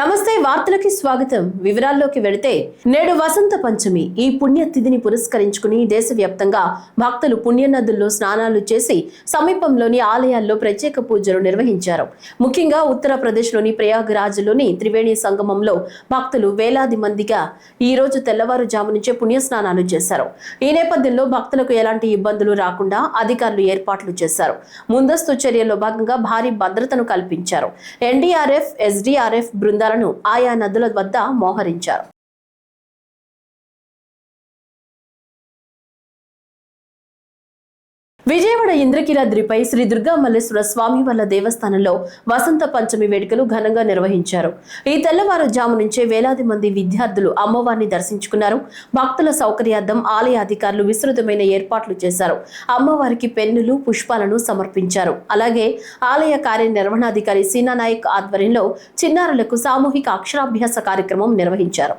నమస్తే వార్తలకి స్వాగతం. వివరాల్లోకి వెళితే నేడు వసంత పంచమి. ఈ పుణ్యతిథిని పురస్కరించుకుని దేశవ్యాప్తంగా భక్తులు పుణ్యనదుల్లో స్నానాలు చేసి సమీపంలోని ఆలయాల్లో ప్రత్యేక పూజలు నిర్వహించారు. ముఖ్యంగా ఉత్తరప్రదేశ్లోని ప్రయాగ్రాజ్లోని త్రివేణి సంగమంలో భక్తులు వేలాది మందిగా ఈ రోజు తెల్లవారుజాము నుంచే పుణ్యస్నానాలు చేశారు. ఈ నేపథ్యంలో భక్తులకు ఎలాంటి ఇబ్బందులు రాకుండా అధికారులు ఏర్పాట్లు చేశారు. ముందస్తు చర్యల్లో భాగంగా భారీ భద్రతను కల్పించారు. ఎన్డీఆర్ఎఫ్, ఎస్డీఆర్ఎఫ్ బృందాలను ఆయా నదుల వద్ద మోహరించారు. విజయవాడ ఇంద్రకీలాద్రిపై శ్రీ దుర్గా మల్లేశ్వర స్వామి వార్ల దేవస్థానంలో వసంత పంచమి వేడుకలు ఘనంగా నిర్వహించారు. ఈ తెల్లవారుజాము నుంచే వేలాది మంది విద్యార్థులు అమ్మవారిని దర్శించుకున్నారు. భక్తుల సౌకర్యార్థం ఆలయ అధికారులు విస్తృతమైన ఏర్పాట్లు చేశారు. అమ్మవారికి పెన్నులు, పుష్పాలను సమర్పించారు. అలాగే ఆలయ కార్యనిర్వహణాధికారి సీనా నాయక్ ఆధ్వర్యంలో చిన్నారులకు సామూహిక అక్షరాభ్యాస కార్యక్రమం నిర్వహించారు.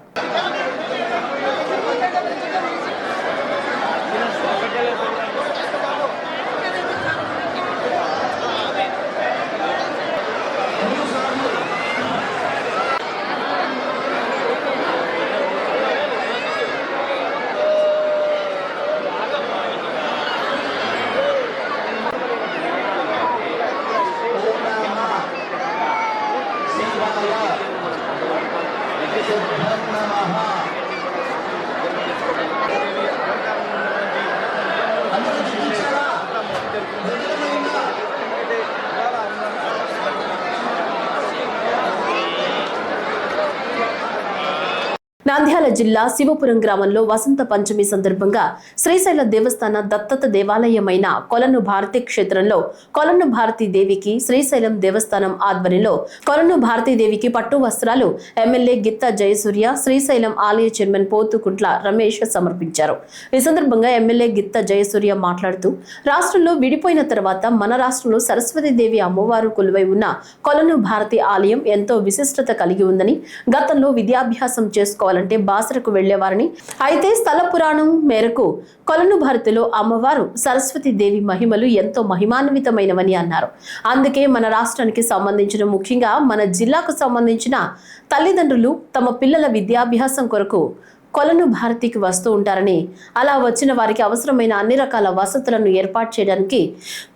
నంద్యాల జిల్లా శివపురం గ్రామంలో వసంత పంచమి సందర్భంగా శ్రీశైల దేవస్థాన దత్తత దేవాలయమైన కొలను భారతి క్షేత్రంలో కొలను భారతీ దేవికి శ్రీశైలం దేవస్థానం ఆధ్వర్యంలో కొలను భారతీ దేవికి పట్టు వస్త్రాలు ఎమ్మెల్యే గిత్తా జయసూర్య, శ్రీశైలం ఆలయ చైర్మన్ పోతుకుంట్ల రమేష్ సమర్పించారు. ఈ సందర్భంగా ఎమ్మెల్యే గిత్తా జయసూర్య మాట్లాడుతూ రాష్ట్రంలో విడిపోయిన తర్వాత మన రాష్ట్రంలో సరస్వతీదేవి అమ్మవారు కొలువై ఉన్న కొలను భారతి ఆలయం ఎంతో విశిష్టత కలిగి ఉందని, గతంలో విద్యాభ్యాసం చేసుకోవాలని బాసరకు వెళ్లేవారని, అయితే స్థల పురాణం మేరకు కొలను భారతిలో అమ్మవారు సరస్వతీదేవి మహిమలు ఎంతో మహిమాన్వితమైనవని అన్నారు. అందుకే మన రాష్ట్రానికి సంబంధించిన, ముఖ్యంగా మన జిల్లాకు సంబంధించిన తల్లిదండ్రులు తమ పిల్లల విద్యాభ్యాసం కొరకు కొలను భారతికి వస్తూ ఉంటారని, అలా వచ్చిన వారికి అవసరమైన అన్ని రకాల వసతులను ఏర్పాటు చేయడానికి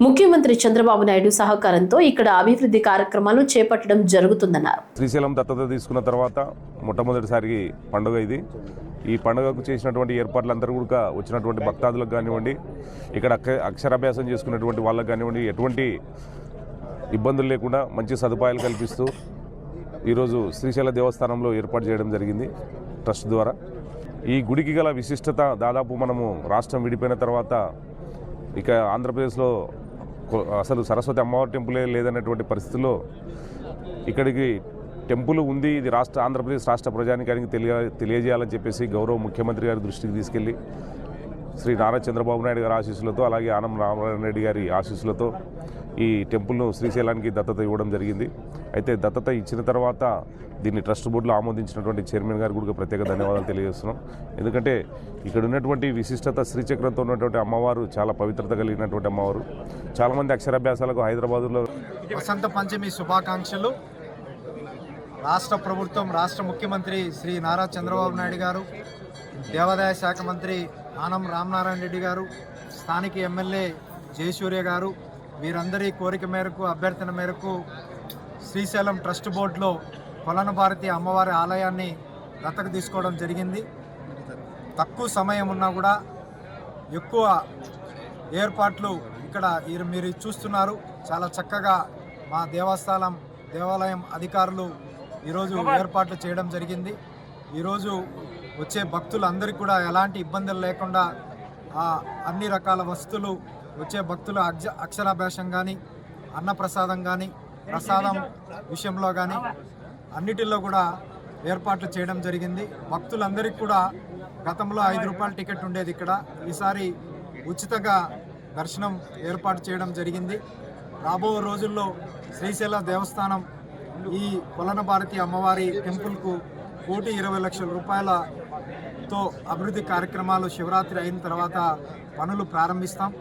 ముఖ్యమంత్రి చంద్రబాబు నాయుడు సహకారంతో ఇక్కడ అభివృద్ధి కార్యక్రమాలు చేపట్టడం జరుగుతుందన్నారు. శ్రీశైలం దత్తత తీసుకున్న తర్వాత మొట్టమొదటిసారి పండుగ ఇది. ఈ పండుగకు చేసినటువంటి ఏర్పాట్లందరూ కూడా వచ్చినటువంటి భక్తాదులకు కానివ్వండి, ఇక్కడ అక్షరాభ్యాసం చేసుకున్నటువంటి వాళ్ళకు కానివ్వండి, ఎటువంటి ఇబ్బందులు లేకుండా మంచి సదుపాయాలు కల్పిస్తూ ఈరోజు శ్రీశైల దేవస్థానంలో ఏర్పాటు చేయడం జరిగింది ట్రస్ట్ ద్వారా. ఈ గుడికి గల విశిష్టత, దాదాపు మనము రాష్ట్రం విడిపోయిన తర్వాత ఇక ఆంధ్రప్రదేశ్లో అసలు సరస్వతి అమ్మవారి టెంపులే లేదనేటువంటి పరిస్థితుల్లో ఇక్కడికి టెంపుల్ ఉంది, ఇది ఆంధ్రప్రదేశ్ రాష్ట్ర ప్రజానికానికి తెలియజేయాలని చెప్పేసి గౌరవ ముఖ్యమంత్రి గారి దృష్టికి తీసుకెళ్లి శ్రీ నారా చంద్రబాబు నాయుడు గారి ఆశీస్సులతో, అలాగే ఆనం రామనారాయణ రెడ్డి గారి ఆశీస్సులతో ఈ టెంపుల్ను శ్రీశైలానికి దత్తత ఇవ్వడం జరిగింది. అయితే దత్తత ఇచ్చిన తర్వాత దీన్ని ట్రస్ట్ బోర్డులో ఆమోదించినటువంటి చైర్మన్ గారు కూడా ప్రత్యేక ధన్యవాదాలు తెలియజేస్తున్నాం. ఎందుకంటే ఇక్కడ ఉన్నటువంటి విశిష్టత, శ్రీచక్రంతో ఉన్నటువంటి అమ్మవారు చాలా పవిత్రత కలిగినటువంటి అమ్మవారు. చాలామంది అక్షరాభ్యాసాలకు హైదరాబాదులో వసంత పంచమి శుభాకాంక్షలు. రాష్ట్ర ప్రభుత్వం, రాష్ట్ర ముఖ్యమంత్రి శ్రీ నారా చంద్రబాబు నాయుడు గారు, దేవాదాయ శాఖ మంత్రి ఆనం రామనారాయణ రెడ్డి గారు, స్థానిక ఎమ్మెల్యే జయసూర్య గారు, వీరందరి కోరిక మేరకు, అభ్యర్థన మేరకు శ్రీశైలం ట్రస్ట్ బోర్డులో కొలను భారతి అమ్మవారి ఆలయాన్ని దత్తత తీసుకోవడం జరిగింది. తక్కువ సమయం ఉన్నా కూడా ఎక్కువ ఏర్పాట్లు ఇక్కడ మీరు చూస్తున్నారు. చాలా చక్కగా మా దేవాలయం అధికారులు ఈరోజు ఏర్పాట్లు చేయడం జరిగింది. ఈరోజు వచ్చే భక్తులందరికీ కూడా ఎలాంటి ఇబ్బందులు లేకుండా అన్ని రకాల వసతులు, వచ్చే భక్తుల అక్షరాభ్యాసం కానీ, అన్నప్రసాదం కానీ, ప్రసాదం విషయంలో కానీ అన్నిటిలో కూడా ఏర్పాట్లు చేయడం జరిగింది. భక్తులందరికీ కూడా గతంలో 5 రూపాయల టికెట్ ఉండేది, ఇక్కడ ఈసారి ఉచితంగా దర్శనం ఏర్పాటు చేయడం జరిగింది. రాబో రోజుల్లో శ్రీశైల దేవస్థానం ఈ కొలను భారతి అమ్మవారి టెంపుల్కు 1,20,00,000 రూపాయలతో అభివృద్ధి కార్యక్రమాలు శివరాత్రి అయిన తర్వాత పనులు ప్రారంభిస్తాం.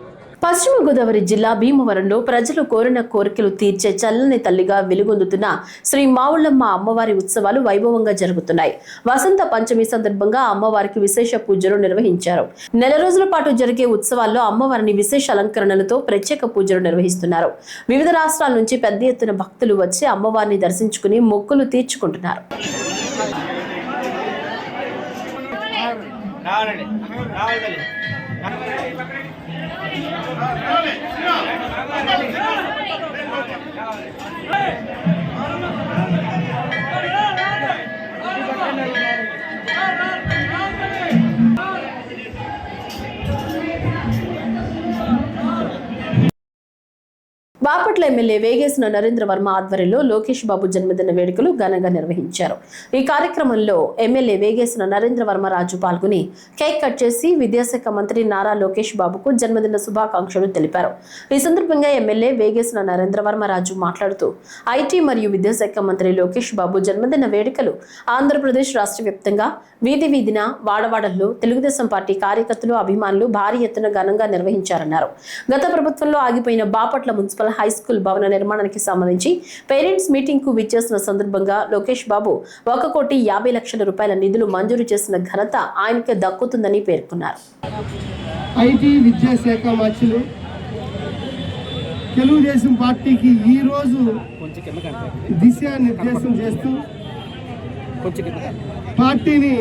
పశ్చిమ గోదావరి జిల్లా భీమవరంలో ప్రజలు కోరిన కోరికలు తీర్చే చల్లని తల్లిగా వెలుగొందుతున్న శ్రీ మావుళ్ళమ్మ అమ్మవారి ఉత్సవాలు వైభవంగా జరుగుతున్నాయి. వసంత పంచమి సందర్భంగా అమ్మవారికి విశేష పూజలు నిర్వహించారు. నెల రోజుల పాటు జరిగే ఉత్సవాల్లో అమ్మవారిని విశేష అలంకరణలతో ప్రత్యేక పూజలు నిర్వహిస్తున్నారు. వివిధ రాష్ట్రాల నుంచి పెద్ద ఎత్తున భక్తులు వచ్చి అమ్మవారిని దర్శించుకుని మొక్కులు తీర్చుకుంటున్నారు. బాపట్ల ఎమ్మెల్యే వేగేసిన నరేంద్ర వర్మ ఆధ్వర్యంలో లోకేష్ బాబు జన్మదిన వేడుకలు ఘనంగా నిర్వహించారు. ఈ కార్యక్రమంలో ఎమ్మెల్యే వేగేసిన నరేంద్ర వర్మ రాజు పాల్గొని కేక్ కట్ చేసి విద్యాశాఖ మంత్రి నారా లోకేష్ బాబుకు జన్మదిన శుభాకాంక్షలు తెలిపారు. ఈ సందర్భంగా ఎమ్మెల్యే వేగేసిన నరేంద్ర వర్మ రాజు మాట్లాడుతూ ఐటీ మరియు విద్యాశాఖ మంత్రి లోకేష్ బాబు జన్మదిన వేడుకలు ఆంధ్రప్రదేశ్ రాష్ట్ర వ్యాప్తంగా వీధి వీధిన వాడవాడల్లో తెలుగుదేశం పార్టీ కార్యకర్తలు అభిమానులు భారీ ఎత్తున ఘనంగా నిర్వహించారన్నారు. గత ప్రభుత్వంలో ఆగిపోయిన బాపట్ల మున్సిపల్ హై స్కూల్ భవన నిర్మాణానికి సంబంధించి పేరెంట్స్ మీటింగ్ కు విచ్చేసిన సందర్భంగా లోకేష్ బాబు 1,50,00,000 రూపాయల నిధులు మంజూరు చేసిన ఘనత ఆయనకే దక్కుతుందని పేర్కొన్నారు. ఐటీ విద్యాశాఖ మంత్రులు తెలుగుదేశం పార్టీకి ఈ రోజు దిశానిర్దేశం చేస్తూ పార్టీని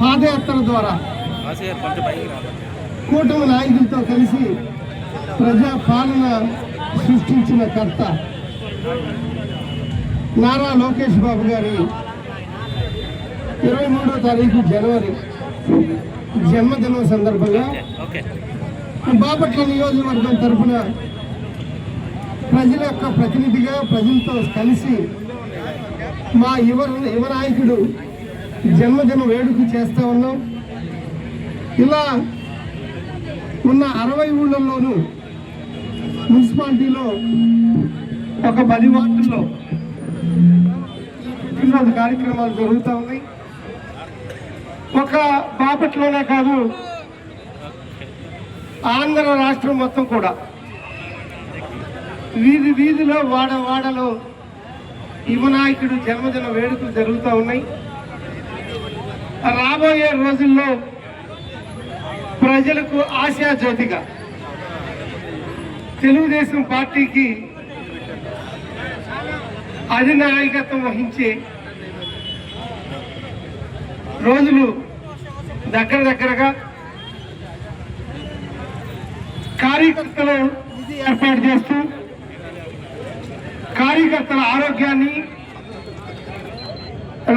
పాదయాత్ర ద్వారా కూటమి నాయకులతో కలిసి ప్రజా పాలన సృష్టించిన కర్త నారా లోకేష్ బాబు గారి 23వ తారీఖు జనవరి జన్మదినం సందర్భంగా బాపట్ల నియోజకవర్గం తరఫున ప్రజల యొక్క ప్రతినిధిగా ప్రజలతో కలిసి మా యువ నాయకుడు జన్మదిన వేడుక చేస్తూ ఉన్నాం. ఇలా ఉన్న 60 ఊళ్ళల్లోనూ మున్సిపాలిటీలో ఒక 10 వార్డుల్లో పుట్టినరోజు కార్యక్రమాలు జరుగుతూ ఉన్నాయి. ఒక బాపట్లోనే కాదు, ఆంధ్ర రాష్ట్రం మొత్తం కూడా వీధి వీధిలో వాడలో యువనాయకుడు జన్మదిన వేడుకలు జరుగుతూ ఉన్నాయి. రాబోయే రోజుల్లో ప్రజలకు ఆశాజ్యోతిగా తెలుగుదేశం పార్టీకి అధినాయకత్వం వహించే రోజులు దగ్గరగా కార్యకర్తల నిధి ఏర్పాటు చేస్తూ కార్యకర్తల ఆరోగ్యాన్ని,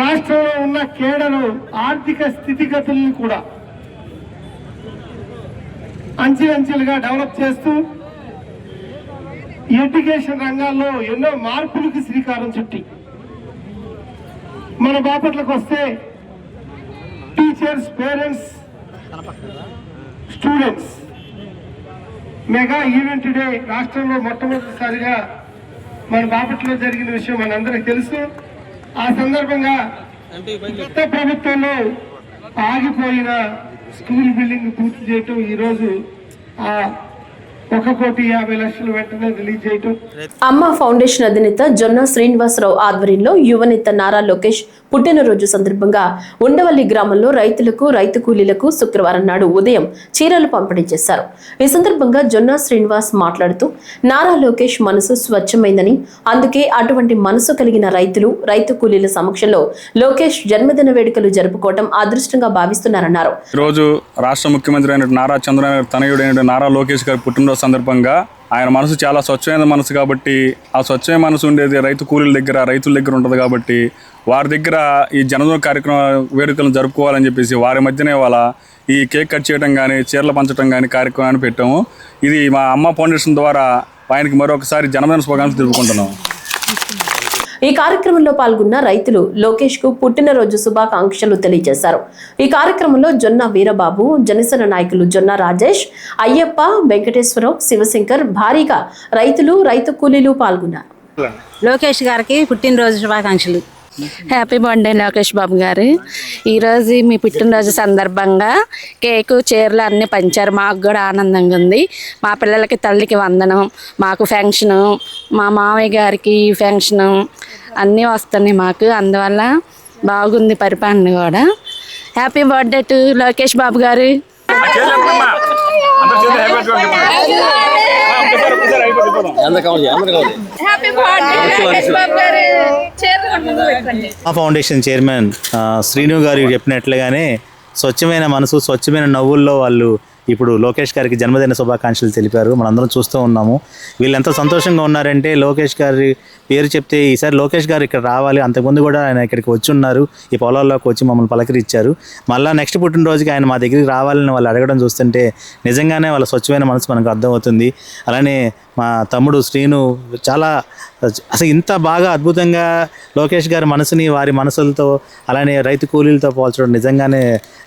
రాష్ట్రంలో ఉన్న కేడరు ఆర్థిక స్థితిగతులను కూడా అంచెలంచెలుగా డెవలప్ చేస్తూ ఎడ్యుకేషన్ రంగాల్లో ఎన్నో మార్పులకు శ్రీకారం చుట్టి మన బాపట్లకు వస్తే teachers, parents, students mega event day రాష్ట్రంలో మొట్టమొదటిసారిగా మన బాపట్లో జరిగిన విషయం మనందరికీ తెలుసు. ఆ సందర్భంగా గత ప్రభుత్వంలో ఆగిపోయిన స్కూల్ బిల్డింగ్ పూర్తి చేయటం, ఈరోజు 1,50,00,000 వెంటనే రిలీజ్ చేయటం. అమ్మ ఫౌండేషన్ అధినేత జొన్న శ్రీనివాసరావు ఆధ్వర్యంలో యువనేత నారా లోకేష్ పుట్టినరోజు సందర్భంగా ఉండవల్లి గ్రామంలో రైతులకు, రైతు కూలీలకు శుక్రవారం నాడు ఉదయం చీరలు పంపిణీ చేశారు. ఈ సందర్భంగా జొన్న శ్రీనివాస్ మాట్లాడుతూ నారా లోకేష్ మనసు స్వచ్ఛమైందని, అందుకే అటువంటి మనసు కలిగిన రైతులు, రైతు కూలీల సమక్షంలో లోకేష్ జన్మదిన వేడుకలు జరుపుకోవడం అదృష్టంగా భావిస్తున్నారన్నారు. ఈరోజు రాష్ట్ర ముఖ్యమంత్రి అయిన నారా చంద్రబాబు తనయుడైన నారా లోకేష్ గారి పుట్టినరోజు సందర్భంగా ఆయన మనసు చాలా స్వచ్ఛమైన మనసు కాబట్టి, ఆ స్వచ్ఛమైన మనసు ఉండేది రైతు కూలీల దగ్గర, రైతుల దగ్గర ఉంటుంది కాబట్టి వారి దగ్గర ఈ జన్మదిన కార్యక్రమ వేడుకలను జరుపుకోవాలని చెప్పేసి వారి మధ్యనే వాళ్ళ ఈ కేక్ కట్ చేయడం కానీ, చీరలు పంచడం కానీ కార్యక్రమాన్ని పెట్టాము. ఇది మా అమ్మ ఫౌండేషన్ ద్వారా ఆయనకి మరొకసారి జన్మదిన శుభాకాంక్షలు తెలుపుకుంటున్నాం. ఈ కార్యక్రమంలో పాల్గొన్న రైతులు లోకేష్ కు పుట్టినరోజు శుభాకాంక్షలు తెలియజేశారు. ఈ కార్యక్రమంలో జొన్న వీరబాబు, జనసేన నాయకులు జొన్న రాజేష్, అయ్యప్ప, వెంకటేశ్వరరావు, శివశంకర్ భారీగా రైతులు, రైతు కూలీలు పాల్గొన్నారు. లోకేష్ గారికి పుట్టినరోజు శుభాకాంక్షలు. హ్యాపీ బర్త్డే లోకేష్ బాబు గారు. ఈరోజు మీ పుట్టినరోజు సందర్భంగా కేకు చీరలు అన్నీ పంచారు. మాకు కూడా ఆనందంగా ఉంది. మా పిల్లలకి తల్లికి వందనం, మాకు ఫంక్షను, మా మామయ్య గారికి ఫంక్షను అన్నీ వస్తున్నాయి మాకు. అందువల్ల బాగుంది పరిపాలన కూడా. Happy birthday to Lokesh Babu గారు. మా ఫౌండేషన్ చైర్మన్ శ్రీను గారు చెప్పినట్లుగానే స్వచ్ఛమైన మనసు, స్వచ్ఛమైన నవ్వుల్లో వాళ్ళు ఇప్పుడు లోకేష్ గారికి జన్మదిన శుభాకాంక్షలు తెలిపారు. మనందరం చూస్తూ ఉన్నాము. వీళ్ళు ఎంత సంతోషంగా ఉన్నారంటే లోకేష్ గారి పేరు చెప్తే ఈసారి లోకేష్ గారు ఇక్కడ రావాలి, అంతకుముందు కూడా ఆయన ఇక్కడికి వచ్చి ఉన్నారు, ఈ పొలాల్లోకి వచ్చి మమ్మల్ని పలకరించారు. మళ్ళీ నెక్స్ట్ పుట్టినరోజుకి ఆయన మా దగ్గరికి రావాలని వాళ్ళు అడగడం చూస్తుంటే నిజంగానే వాళ్ళ స్వచ్ఛమైన మనసు మనకు అర్థమవుతుంది. అలానే మా తమ్ముడు శ్రీను చాలా అసలు ఇంత బాగా అద్భుతంగా లోకేష్ గారి మనసుని వారి మనసులతో అలానే రైతు కూలీలతో పోల్చడం నిజంగానే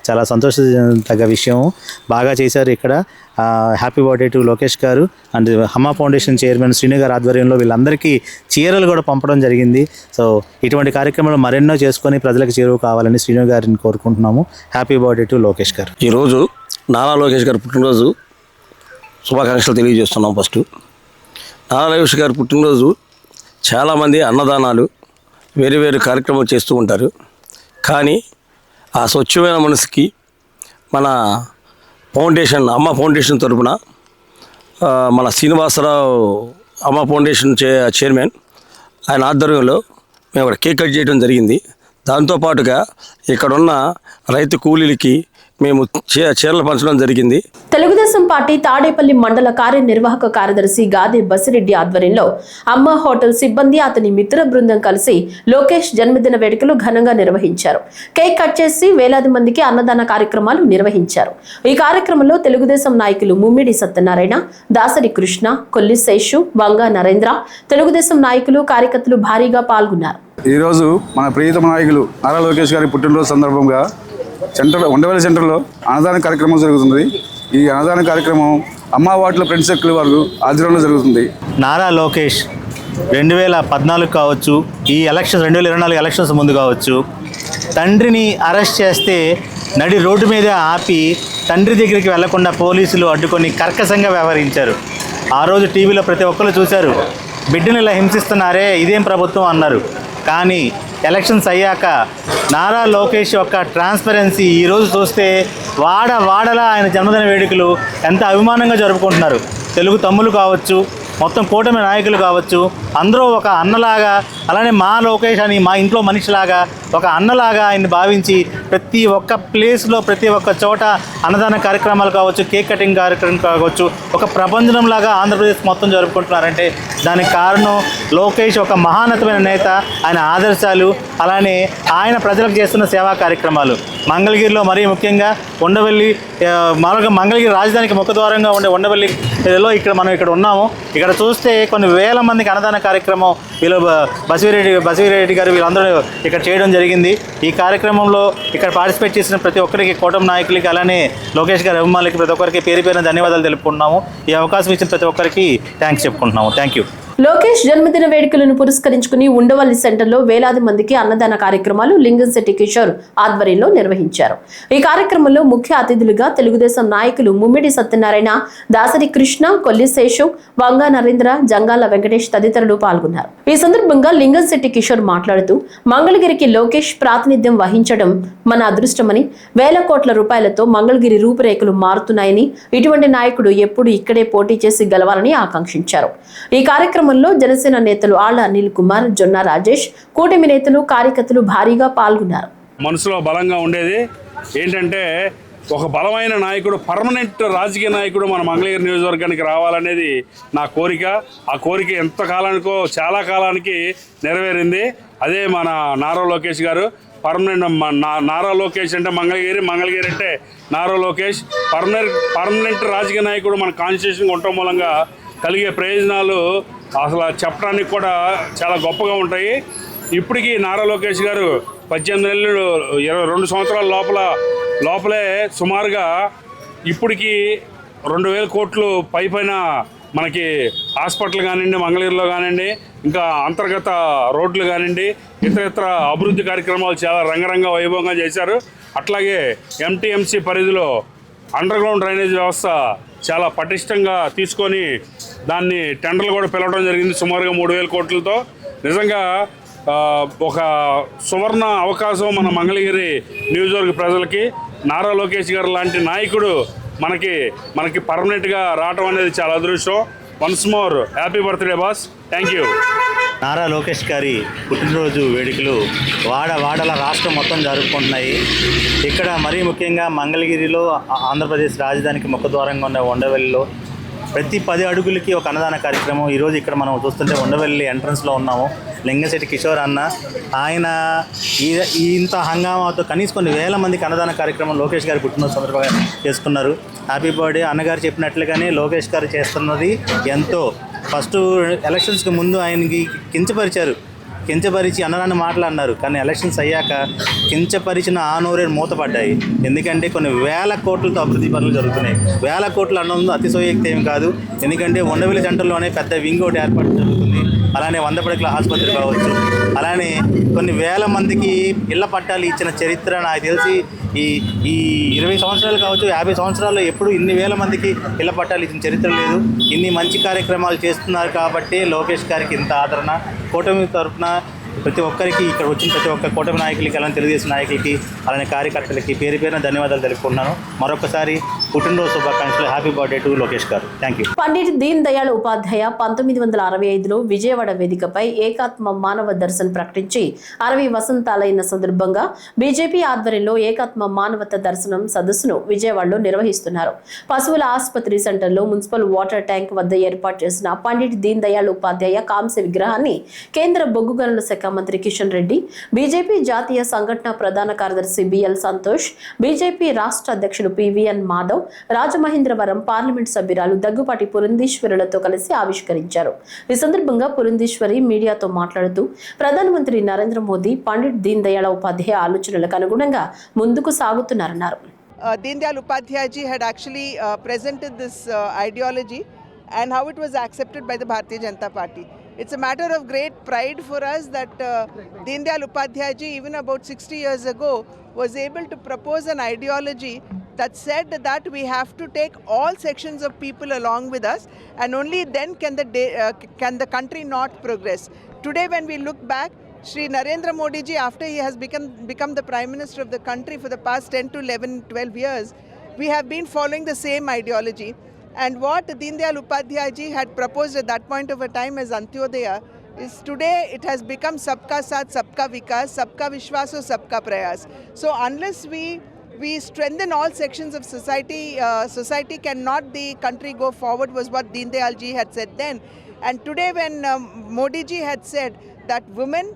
చాలా సంతోషతగ్గ విషయం. బాగా చేశారు ఇక్కడ. హ్యాపీ బర్త్డే టు లోకేష్ గారు. అండ్ హమా ఫౌండేషన్ చైర్మన్ శ్రీను గారి ఆధ్వర్యంలో వీళ్ళందరికీ చీరలు కూడా పంపడం జరిగింది. సో ఇటువంటి కార్యక్రమాలు మరెన్నో చేసుకొని ప్రజలకు చేరువ కావాలని శ్రీను గారిని కోరుకుంటున్నాము. హ్యాపీ బర్త్డే టు లోకేష్ గారు. ఈరోజు నారా లోకేష్ గారి పుట్టినరోజు శుభాకాంక్షలు తెలియజేస్తున్నాం. ఫస్ట్ నారా లోకేష్ గారి పుట్టినరోజు చాలామంది అన్నదానాలు వేరు వేరు కార్యక్రమాలు చేస్తూ ఉంటారు. కానీ ఆ స్వచ్ఛమైన మనసుకి మన ఫౌండేషన్ అమ్మ ఫౌండేషన్ తరఫున మన శ్రీనివాసరావు అమ్మ ఫౌండేషన్ చైర్మన్ ఆయన ఆధ్వర్యంలో మేము అక్కడ కేక్ కట్ చేయడం జరిగింది. దాంతోపాటుగా ఇక్కడున్న రైతు కూలీలకి మేము చీరలు పంచడం జరిగింది. తెలుగుదేశం పార్టీ తాడేపల్లి మండల కార్యనిర్వాహక కార్యదర్శి గాదే బసిరెడ్డి ఆధ్వర్యంలో అమ్మ హోటల్ సిబ్బంది అతని మిత్ర బృందం కలిసి లోకేష్ జన్మదిన వేడుకలు ఘనంగా నిర్వహించారు. కేక్ కట్ చేసి వేలాది మందికి అన్నదాన కార్యక్రమాలు నిర్వహించారు. ఈ కార్యక్రమంలో తెలుగుదేశం నాయకులు ముమ్మిడి సత్యనారాయణ, దాసరి కృష్ణ, కొల్లి శేషు, వంగా నరేంద్ర, తెలుగుదేశం నాయకులు కార్యకర్తలు భారీగా పాల్గొన్నారు. ఈరోజు మన ప్రియతమ నాయకులు నారా లోకేష్ గారి పుట్టినరోజు సందర్భంగా ఉండవల్లి సెంటర్లో అన్నదాన కార్యక్రమం జరుగుతుంది. ఈ అన్నదాన కార్యక్రమం అమ్మ వార్డుల ఫ్రెండ్స్ సర్కిల్ వారు ఆధ్వర్యంలో జరుగుతుంది. నారా లోకేష్ 2014 కావచ్చు, ఈ ఎలక్షన్స్ 2024 ఎలక్షన్స్ ముందు కావచ్చు, తండ్రిని అరెస్ట్ చేస్తే నడి రోడ్డు మీద ఆపి తండ్రి దగ్గరికి వెళ్లకుండా పోలీసులు అడ్డుకొని కర్కశంగా వ్యవహరించారు. ఆ రోజు టీవీలో ప్రతి ఒక్కరు చూశారు. బిడ్డను ఇలా హింసిస్తున్నారే, ఇదేం ప్రభుత్వం అన్నారు. కానీ ఎలక్షన్స్ అయ్యాక నారా లోకేష్ యొక్క ట్రాన్స్పరెన్సీ ఈరోజు చూస్తే వాడలా ఆయన జన్మదిన వేడుకలు ఎంత అభిమానంగా జరుపుకుంటున్నారు. తెలుగు తమ్ములు కావచ్చు, మొత్తం కూటమి నాయకులు కావచ్చు, అందరూ ఒక అన్నలాగా, అలానే మా లోకేష్ అని మా ఇంట్లో మనిషిలాగా ఒక అన్నలాగా ఆయన్ని భావించి ప్రతి ఒక్క ప్లేస్లో ప్రతి ఒక్క చోట అన్నదాన కార్యక్రమాలు కావచ్చు, కేక్ కటింగ్ కార్యక్రమం కావచ్చు, ఒక ప్రపంచంలాగా ఆంధ్రప్రదేశ్ మొత్తం జరుపుకుంటున్నారంటే దానికి కారణం లోకేష్ ఒక మహాన్నతమైన నేత, ఆయన ఆదర్శాలు, అలానే ఆయన ప్రజలకు చేస్తున్న సేవా కార్యక్రమాలు. మంగళగిరిలో మరీ ముఖ్యంగా ఉండవల్లి, మామూలుగా మంగళగిరి రాజధానికి ముఖద్వారంగా ఉండే ఉండవల్లిలో మనం ఇక్కడ ఉన్నాము. ఇక్కడ చూస్తే కొన్ని వేల మందికి అన్నదాన కార్యక్రమం వీళ్ళు బసిరెడ్డి గారు వీళ్ళందరూ ఇక్కడ చేయడం జరిగింది. ఈ కార్యక్రమంలో ఇక్కడ పార్టిసిపేట్ చేసిన ప్రతి ఒక్కరికి, కూటమి నాయకులకి, అలానే లోకేష్ గారి అభిమానులకి ప్రతి ఒక్కరికి పేరు పేరున ధన్యవాదాలు తెలుపుకుంటున్నాము. ఈ అవకాశం ఇచ్చిన ప్రతి ఒక్కరికి థ్యాంక్స్ చెప్పుకుంటున్నాము. Thank you. లోకేష్ జన్మదిన వేడుకలను పురస్కరించుకుని ఉండవల్లి సెంటర్లో వేలాది మందికి అన్నదాన కార్యక్రమాలు లింగంశెట్టి కిషోర్ ఆధ్వర్యంలో నిర్వహించారు. ఈ కార్యక్రమంలో ముఖ్య అతిథులుగా తెలుగుదేశం నాయకులు ముమ్మిడి సత్యనారాయణ, దాసరి కృష్ణ, కొల్లి శేషు, వంగా నరేంద్ర, జంగాల వెంకటేష్ తదితరులు పాల్గొన్నారు. ఈ సందర్భంగా లింగంశెట్టి కిషోర్ మాట్లాడుతూ మంగళగిరికి లోకేష్ ప్రాతినిధ్యం వహించడం మన అదృష్టమని, వేల కోట్ల రూపాయలతో మంగళగిరి రూపురేఖలు మారుతున్నాయని, ఇటువంటి నాయకుడు ఎప్పుడు ఇక్కడే పోటీ చేసి గెలవాలని ఆకాంక్షించారు. ఈ కార్యక్రమంలో జనసేన నేతలు ఆళ్ల అనిల్ కుమార్, జొన్న రాజేష్, కూటమి నేతలు, కార్యకర్తలు భారీగా పాల్గొన్నారు. మనసులో బలంగా ఉండేది ఏంటంటే ఒక బలమైన నాయకుడు, పర్మనెంట్ రాజకీయ నాయకుడు మన మంగళగిరి నియోజకవర్గానికి రావాలనేది నా కోరిక. ఆ కోరిక ఎంత కాలానికో చాలా కాలానికి నెరవేరింది. అదే మన నారా లోకేష్ గారు. పర్మనెంట్ నారా లోకేష్ అంటే మంగళగిరి అంటే నారా లోకేష్ పర్మనెంట్ రాజకీయ నాయకుడు మన కాన్స్టిట్యూషన్ ఉండటం మూలంగా కలిగే ప్రయోజనాలు అసలు చెప్పడానికి కూడా చాలా గొప్పగా ఉంటాయి. ఇప్పటికీ నారా లోకేష్ గారు 18 ఏళ్ళు 22 సంవత్సరాల లోపలే సుమారుగా ఇప్పటికీ 2000 కోట్లు పైన మనకి హాస్పిటల్ కానివ్వండి, మంగళగిరిలో కానివ్వండి, ఇంకా అంతర్గత రోడ్లు కానివ్వండి, ఇతర అభివృద్ధి కార్యక్రమాలు చాలా రంగరంగ వైభవంగా చేశారు. అట్లాగే ఎంటీఎంసీ పరిధిలో అండర్ గ్రౌండ్ డ్రైనేజ్ వ్యవస్థ చాలా పటిష్టంగా తీసుకొని దాన్ని టెండర్లు కూడా పిలవడం జరిగింది సుమారుగా 3,000 కోట్లతో. నిజంగా ఒక సువర్ణ అవకాశం మన మంగళగిరి నియోజకవర్గ ప్రజలకి. నారా లోకేష్ గారు లాంటి నాయకుడు మనకి పర్మనెంట్గా రావడం అనేది చాలా అదృష్టం. Once more happy birthday boss, thank you. Nara Lokesh గారి పుట్టినరోజు వేడుకలు వాడల రాష్ట్రం మొత్తం జరుపుకుంటున్నాయి. ఇక్కడ మరీ ముఖ్యంగా మంగళగిరిలో, ఆంధ్రప్రదేశ్ రాజధానికి ముఖద్వారంగా ఉన్న ఉండవల్లిలో ప్రతి 10 అడుగులకి ఒక అన్నదాన కార్యక్రమం. ఈరోజు ఇక్కడ మనం చూస్తుంటే ఉండవల్లి ఎంట్రన్స్లో ఉన్నాము. లింగశెట్టి కిషోర్ అన్న, ఆయన ఇంత హంగామాతో కనీసం కొన్ని వేల మందికి అన్నదాన కార్యక్రమం లోకేష్ గారి పుట్టినరోజు సందర్భంగా చేసుకున్నారు. Happy birthday. అన్నగారు చెప్పినట్లుగానే లోకేష్ గారు చేస్తున్నది ఎంతో. ఫస్ట్ ఎలక్షన్స్కి ముందు ఆయనకి కించపరిచి అన్నదాన్ని మాట్లాడినారు. కానీ ఎలక్షన్స్ అయ్యాక కించపరిచిన ఆ నోరే మూతపడ్డాయి. ఎందుకంటే కొన్ని వేల కోట్లతో అభివృద్ధి పనులు జరుగుతున్నాయి. వేల కోట్లు అన్నందు అతిశయోక్తి ఏమి కాదు. ఎందుకంటే ఉండవల్లి సెంటర్లోనే పెద్ద వింగ్ ఒకటి ఏర్పాటు జరుగుతుంది. అలానే 100 పడకల ఆసుపత్రి కావచ్చు. అలానే కొన్ని వేల మందికి ఇళ్ల పట్టాలు ఇచ్చిన చరిత్ర నాకు తెలిసి ఈ 20 సంవత్సరాలు కావచ్చు, 50 సంవత్సరాల్లో ఎప్పుడు ఇన్ని వేల మందికి ఇళ్ల పట్టాలు ఇచ్చిన చరిత్ర లేదు. ఇన్ని మంచి కార్యక్రమాలు చేస్తున్నారు కాబట్టి లోకేష్ గారికి ఇంత ఆదరణ. కూటమి తరఫున ప్రతి ఒక్కరికి, ఇక్కడ వచ్చిన ప్రతి ఒక్క కూటమి నాయకులకి, అలానే తెలుగుదేశం నాయకులకి, అలానే కార్యకర్తలకి పేరు పేరున ధన్యవాదాలు తెలుపుకుంటున్నాను. మరొకసారి పుట్టినరోజు శుభాకాంక్షలు. హ్యాపీ బర్త్డే టు లోకేష్ గారు. Thank you. పండిట్ దీన్ దయాళ్ ఉపాధ్యాయ 1965లో విజయవాడ వేదికపై ఏకాత్మ మానవ దర్శన్ ప్రకటించి 60 వసంతాలైన సందర్భంగా బీజేపీ ఆధ్వర్యంలో ఏకాత్మ మానవత దర్శనం సదస్సును విజయవాడలో నిర్వహిస్తున్నారు. పశువుల ఆసుపత్రి సెంటర్లో మున్సిపల్ వాటర్ ట్యాంక్ వద్ద ఏర్పాటు చేసిన పండిట్ దీన్ దయాళ్ ఉపాధ్యాయ కాంస్య విగ్రహాన్ని కేంద్ర బొగ్గు గనుల శాఖ మంత్రి కిషన్ రెడ్డి, బీజేపీ జాతీయ సంఘటన ప్రధాన కార్యదర్శి బిఎల్ సంతోష్, బీజేపీ రాష్ట్ర అధ్యక్షుడు పివిఎన్ మాధవ్, రాజమహేంద్రవరం పార్లమెంట్ సభ్యురాలు దగ్గుపాటి పురంధీశ్వరులతో కలిసి ఆవిష్కరించారు. ఈ సందర్భంగా పురంధీశ్వరి మీడియాతో మాట్లాడుతూ ప్రధానమంత్రి నరేంద్ర మోదీ పండిట్ దీన్ దయాళ్ ఉపాధ్యాయ ఆలోచనలకు అనుగుణంగా ముందుకు సాగుతున్నారన్నారు. Deen Dayal Upadhyay ji had actually presented this ideology and how it was accepted by the Bharatiya Janata Party. It's a matter of great pride for us that Deen Dayal Upadhyay ji, even about 60 years ago, was able to propose an ideology that said that we have to take all sections of people along with us, and only then can the country not progress. Today, when we look back, Shri Narendra Modi ji, after he has become the Prime Minister of the country for the past 10 to 11, 12 years, we have been following the same ideology. And what Deen Dayal Upadhyay ji had proposed at that point of a time as Antyodaya is today it has become Sabka Saath, Sabka Vikas, Sabka Vishwas, Sabka Prayas. So unless we strengthen all sections of society, society cannot the country go forward, was what Deen Dayal ji had said then. And today when Modi ji had said that women,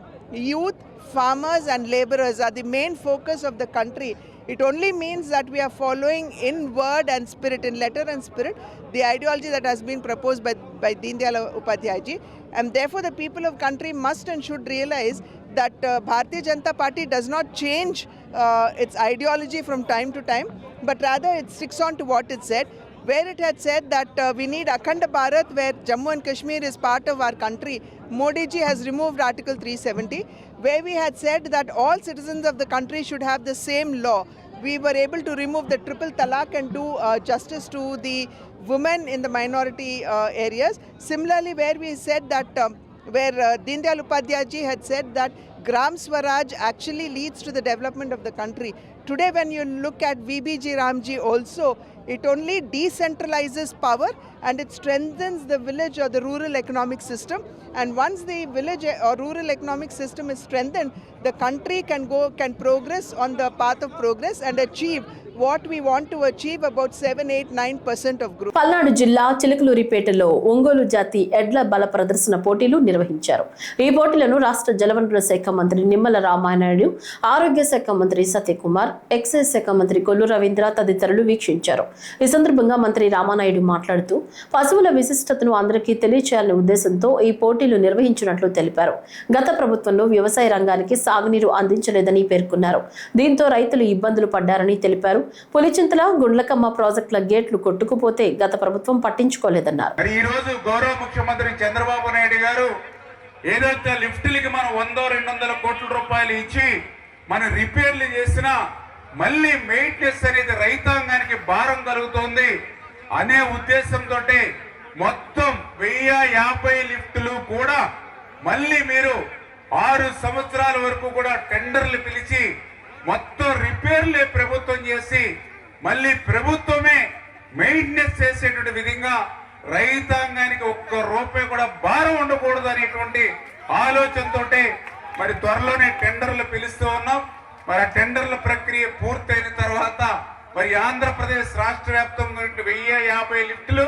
youth, farmers and laborers are the main focus of the country, it only means that we are following in word and spirit, in letter and spirit, the ideology that has been proposed by Deen Dayal Upadhyay ji. And therefore the people of country must and should realize that Bharatiya Janata Party does not change its ideology from time to time, but rather it sticks on to what it said. Where it had said that we need Akhanda Bharat, where Jammu and Kashmir is part of our country, Modi ji has removed Article 370. Where we had said that all citizens of the country should have the same law, we were able to remove the triple talaq and do justice to the women in the minority areas. Similarly, where we said that Deen Dayal Upadhyay ji had said that Gram Swaraj actually leads to the development of the country. Today, when you look at VBG Ramji also, it only decentralizes power and it strengthens the village or the rural economic system. And once the village or rural economic system is strengthened, the country can progress on the path of progress and achieve what we want to achieve, about 7, 8, 9% of growth. Palnadu జిల్లా చిలకలూరిపేటలో ఒంగోలు జాతి ఎడ్ల బల ప్రదర్శన పోటీలు నిర్వహించారు. ఈ పోటీలను రాష్ట్ర జలవనరుల శాఖ మంత్రి నిమ్మల రామానాయుడు, ఆరోగ్య శాఖ మంత్రి సత్యకుమార్, ఎక్సైజ్ శాఖ మంత్రి కొల్లు రవీంద్ర తదితరులు వీక్షించారు. ఈ సందర్భంగా మంత్రి రామానాయుడు మాట్లాడుతూ పశువుల విశిష్టతను అందరికీ తెలియచేయాలనే ఉద్దేశంతో ఈ పోటీలు నిర్వహించినట్లు తెలిపారు. గత ప్రభుత్వంలో వ్యవసాయ రంగానికి సాగునీరు అందించలేదని పేర్కొన్నారు. దీంతో రైతులు ఇబ్బందులు పడ్డారని తెలిపారు. పులిచింతల, గుండ్లకమ్మ ప్రాజెక్టుల గేట్లు కొట్టుకుపోతే గత ప్రభుత్వం పట్టించుకోలేదన్నారు. ఈ రోజు గౌరవ ముఖ్యమంత్రి చంద్రబాబు నాయుడు గారు ఏదైతే లిఫ్ట్లకి మనం 100-200 కోట్ల రూపాయలు ఇచ్చి మనం రిపేర్లు చేసినా మళ్ళీ మెయింటెనెన్స్ అనేది రైతాంగానికి భారం కలుగుతోంది అనే ఉద్దేశంతో మొత్తం 1050 లిఫ్టులు కూడా మళ్ళీ మీరు 6 సంవత్సరాల వరకు కూడా టెండర్లు పిలిచి మొత్తం రిపేర్లే ప్రభుత్వం చేసి మళ్ళీ ప్రభుత్వమే మెయింటెనెన్స్ చేసేటువంటి విధంగా రైతాంగానికి ఒక్క రూపాయి కూడా భారం ఉండకూడదు అనేటువంటి ఆలోచనతో మరి త్వరలోనే టెండర్లు పిలుస్తూ ఉన్నాం. మరి ఆ టెండర్ల ప్రక్రియ పూర్తయిన తర్వాత మరి ఆంధ్రప్రదేశ్ రాష్ట్ర వ్యాప్తంగా 1050 లిఫ్టులు,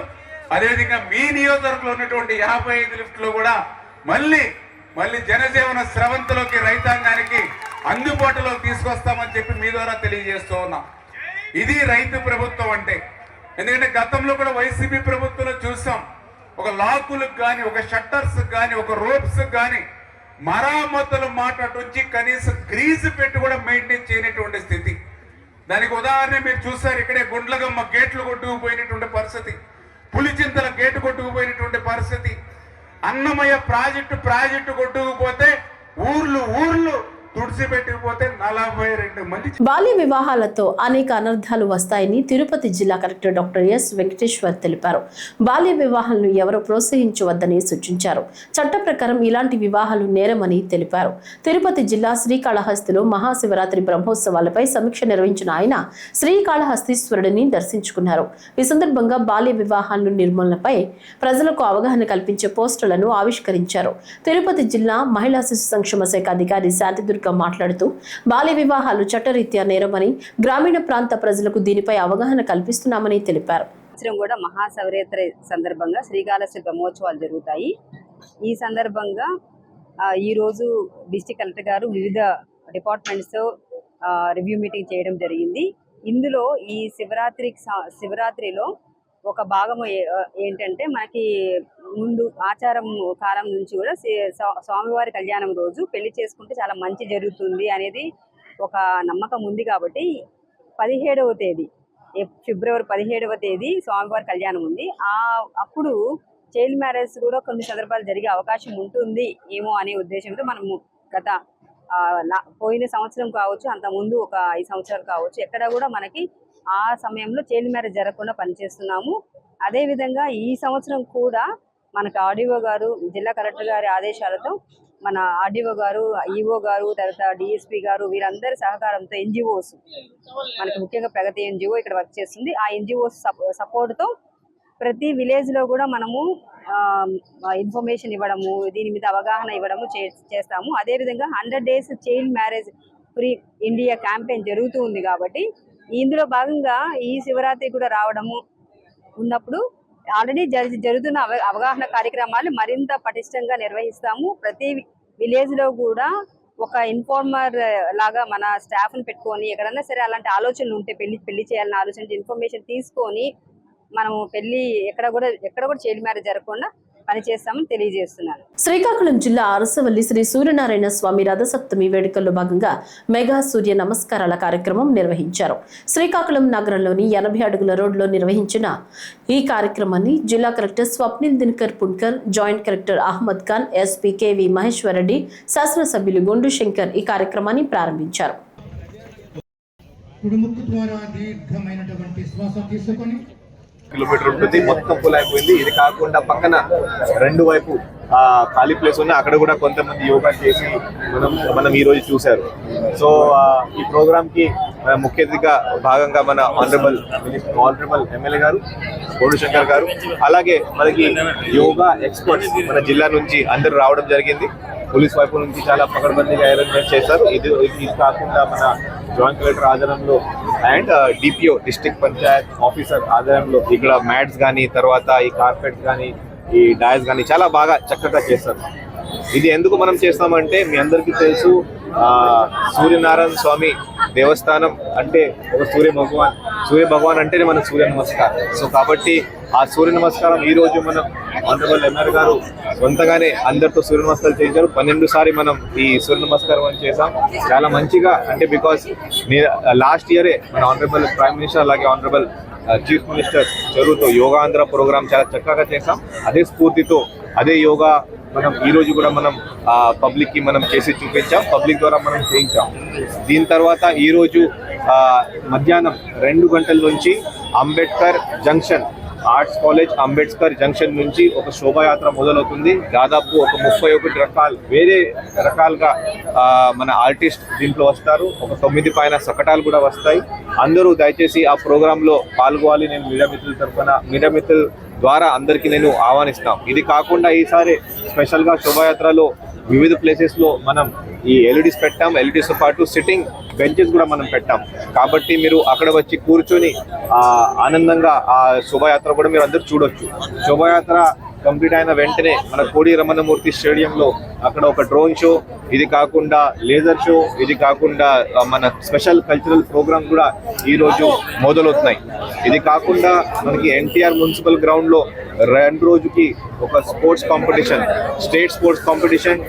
అదేవిధంగా మీ నియోజకవర్గంలో ఉన్నటువంటి 55 లిఫ్టులు కూడా మళ్ళీ జనజీవన స్రవంతిలోకి రైతాంగానికి అందుబాటులోకి తీసుకొస్తామని చెప్పి మీ ద్వారా తెలియజేస్తూ ఉన్నాం. ఇది రైతు ప్రభుత్వం అంటే. ఎందుకంటే గతంలో కూడా వైసీపీ ప్రభుత్వంలో చూసాం, ఒక లాకులకు కానీ, ఒక షట్టర్స్ కానీ, ఒక రోప్స్ కానీ మరామతుల మాట నుంచి కనీసం గ్రీజు పెట్టి కూడా మెయింటైన్ చేయనటువంటి స్థితి. దానికి ఉదాహరణ మీరు చూసారు, ఇక్కడే గుండ్లగమ్మ గేట్లు కొట్టుకుపోయినటువంటి పరిస్థితి, పులిచింతల గేటు కొట్టుకుపోయినటువంటి పరిస్థితి, అన్నమయ్య ప్రాజెక్టు కొట్టుకుపోతే ఊర్లు తుడిసిపెట్టుకుపోతే 42 మంది. బాల్య వివాహాలతో అనేక అనర్థాలు వస్తాయని తిరుపతి జిల్లా కలెక్టర్ డాక్టర్ ఎస్ వెంకటేశ్వర్ తెలిపారు. బాల్య వివాహాలను ఎవరూ ప్రోత్సహించవద్దని సూచించారు. చట్ట ప్రకారం ఇలాంటి వివాహాలు నేరమని తెలిపారు. తిరుపతి జిల్లా శ్రీకాళహస్తిలో మహాశివరాత్రి బ్రహ్మోత్సవాలపై సమీక్ష నిర్వహించిన ఆయన శ్రీకాళహస్తీశ్వరుడిని దర్శించుకున్నారు. ఈ సందర్భంగా బాల్య వివాహాల నిర్మూలనపై ప్రజలకు అవగాహన కల్పించే పోస్టర్లను ఆవిష్కరించారు. తిరుపతి జిల్లా మహిళా శిశు సంక్షేమ శాఖ అధికారి శాంతిదుర్గ మాట్లాడుతూ బాల్య వివాహాలు చట్టరీత్యా నేరమని, గ్రామీణ ప్రాంత ప్రజలకు దీనిపై అవగాహన కల్పిస్తున్నామని తెలిపారు. కూడా మహాశివరాత్రి సందర్భంగా శ్రీకాళహస్తి బ్రహ్మోత్సవాలు జరుగుతాయి. ఈ సందర్భంగా ఈ రోజు డిస్ట్రిక్ట్ కలెక్టర్ గారు వివిధ డిపార్ట్మెంట్స్ రివ్యూ మీటింగ్ చేయడం జరిగింది. ఇందులో ఈ శివరాత్రిలో ఒక భాగం ఏంటంటే, మనకి ముందు ఆచారం కాలం నుంచి కూడా స్వామివారి కళ్యాణం రోజు పెళ్లి చేసుకుంటే చాలా మంచి జరుగుతుంది అనేది ఒక నమ్మకం ఉంది. కాబట్టి 17వ తేదీ ఫిబ్రవరి 17వ తేదీ స్వామివారి కళ్యాణం ఉంది. అప్పుడు చైల్డ్ మ్యారేజ్ కూడా కొన్ని సందర్భాలు జరిగే అవకాశం ఉంటుంది ఏమో అనే ఉద్దేశంతో మనము గత పోయిన సంవత్సరం కావచ్చు, అంత ముందు ఒక 5 సంవత్సరాలు కావచ్చు, ఎక్కడ కూడా మనకి ఆ సమయంలో చైల్డ్ మ్యారేజ్ జరగకుండా పనిచేస్తున్నాము. అదేవిధంగా ఈ సంవత్సరం కూడా మనకు ఆర్డీఓ గారు, జిల్లా కలెక్టర్ గారి ఆదేశాలతో మన ఆర్డీఓ గారు, ఈఓ గారు, తర్వాత డిఎస్పీ గారు వీరందరి సహకారంతో ఎన్జిఓస్, మనకి ముఖ్యంగా ప్రగతి ఎన్జిఓ ఇక్కడ వర్క్ చేస్తుంది. ఆ ఎన్జిఓస్ సపోర్ట్తో ప్రతి విలేజ్లో కూడా మనము ఇన్ఫర్మేషన్ ఇవ్వడము, దీని మీద అవగాహన ఇవ్వడము చేస్తాము. అదేవిధంగా 100 days child marriage free India campaign జరుగుతూ ఉంది. కాబట్టి ఇందులో భాగంగా ఈ శివరాత్రి కూడా రావడము ఉన్నప్పుడు ఆల్రెడీ జరుగుతున్న అవగాహన కార్యక్రమాలు మరింత పటిష్టంగా నిర్వహిస్తాము. ప్రతి విలేజ్లో కూడా ఒక ఇన్ఫార్మర్ లాగా మన స్టాఫ్ని పెట్టుకొని, ఎక్కడన్నా సరే అలాంటి ఆలోచనలు ఉంటే పెళ్లి చేయాలన్న ఆలోచన ఇన్ఫర్మేషన్ తీసుకొని మనము ఎక్కడ కూడా చైల్డ్ మ్యారేజ్ జరగకుండా పనిచేస్తామని తెలియజేస్తున్నాను. శ్రీకాకుళం జిల్లా అరసవల్లి శ్రీ సూర్యనారాయణ స్వామి రథసప్తమి వేడుకల్లో భాగంగా మెగా సూర్య నమస్కారాల కార్యక్రమం నిర్వహించారు. శ్రీకాకుళం నగరంలోని 80 అడుగుల రోడ్లో నిర్వహించిన ఈ కార్యక్రమాన్ని జిల్లా collector Swapnil Dinakar Punkar, joint collector Ahmad Khan, SP KV Maheshwar Reddy, శాసనసభ్యులు గుండు శంకర్ ఈ కార్యక్రమాన్ని ప్రారంభించారు. కిలోమీటర్ ఉంటుంది, మొత్తం ఫుల్ అయిపోయింది. ఇది కాకుండా పక్కన 2 వైపు ఖాళీ ప్లేస్ ఉన్నాయి, అక్కడ కూడా కొంతమంది యోగా చేసి మనం ఈ రోజు చూశారు. సో ఈ ప్రోగ్రామ్ కి ముఖ్య అతిథిగా భాగంగా మన ఆనరబుల్ ఎమ్మెల్యే గారు కోడు శంకర్ గారు, అలాగే మనకి యోగా ఎక్స్పర్ట్స్ మన జిల్లా నుంచి అందరూ రావడం జరిగింది. పోలీస్ వైపు నుంచి చాలా పకడ్బందీగా అరేంజ్మెంట్ చేశారు. ఇది కాకుండా మన జాయింట్ కలెక్టర్ ఆధ్వర్యంలో and DPO district Panchayat officer ఆధ్వర్యంలో ఇక్కడ మ్యాట్స్ కానీ, తర్వాత ఈ కార్పెట్స్ కానీ, ఈ డయాస్ కానీ చాలా బాగా చక్కగా చేస్తారు. ఇది ఎందుకు మనం చేస్తామంటే, మీ అందరికీ తెలుసు సూర్యనారాయణ స్వామి దేవస్థానం అంటే ఒక సూర్య భగవాన్ సూర్య భగవాన్ అంటేనే మనకు సూర్య నమస్కారం. సో కాబట్టి ఆ సూర్య నమస్కారం ఈ రోజు మనం ఆనరబుల్ ఎంఆర్ గారు సొంతగానే అందరితో సూర్య నమస్కారం చేయించారు. 12 సారి మనం ఈ సూర్య నమస్కారం అని చేసాం. చాలా మంచిగా, అంటే బికాస్ లాస్ట్ ఇయరే మన ఆనరబుల్ ప్రైమ్ మినిస్టర్ అలాగే ఆనరబుల్ చీఫ్ మినిస్టర్ చదువుతో యోగాంధ్ర ప్రోగ్రామ్ చాలా చక్కగా చేసాం. అదే స్ఫూర్తితో అదే యోగా మనం ఈ రోజు కూడా మనం పబ్లిక్ కి మనం చేసి చూపించాం, పబ్లిక్ ద్వారా మనం చేయించాం. దీని తర్వాత ఈ రోజు మధ్యాహ్నం 2 గంటల నుంచి Ambedkar junction, arts college Ambedkar junction నుంచి ఒక శోభాయాత్ర మొదలవుతుంది. దాదాపు ఒక 31 వేరే రకాలుగా మన ఆర్టిస్ట్ దీంట్లో వస్తారు. ఒక 9 పైన శకటాలు కూడా వస్తాయి. అందరూ దయచేసి ఆ ప్రోగ్రాంలో పాల్గొవాలి. నేను మీడియా మిత్రుల తరఫున, మీడియా మిత్రుల ద్వారా అందరికీ నేను ఆహ్వానిస్తాం. ఇది కాకుండా ఈసారి స్పెషల్గా శోభాయాత్రలో వివిధ ప్లేసెస్లో మనం ఈ ఎల్ఈడీస్ పెట్టాం. ఎల్ఈడీస్తో పాటు సిట్టింగ్ బెంచెస్ కూడా మనం పెట్టాం. కాబట్టి మీరు అక్కడ వచ్చి కూర్చొని ఆనందంగా ఆ శోభాయాత్ర కూడా మీరు అందరూ చూడొచ్చు. శోభాయాత్ర కంప్లీట్ అయిన వెంటనే మన కోడి రమణమూర్తి స్టేడియంలో అక్కడ ఒక డ్రోన్ షో, ఇది కాకుండా లేజర్ షో, ఇది కాకుండా మన స్పెషల్ కల్చరల్ ప్రోగ్రామ్ కూడా ఈరోజు మొదలవుతున్నాయి. ఇది కాకుండా మనకి ఎన్టీఆర్ మున్సిపల్ గ్రౌండ్లో 2 రోజుకి ఒక sports competition, state sports competition,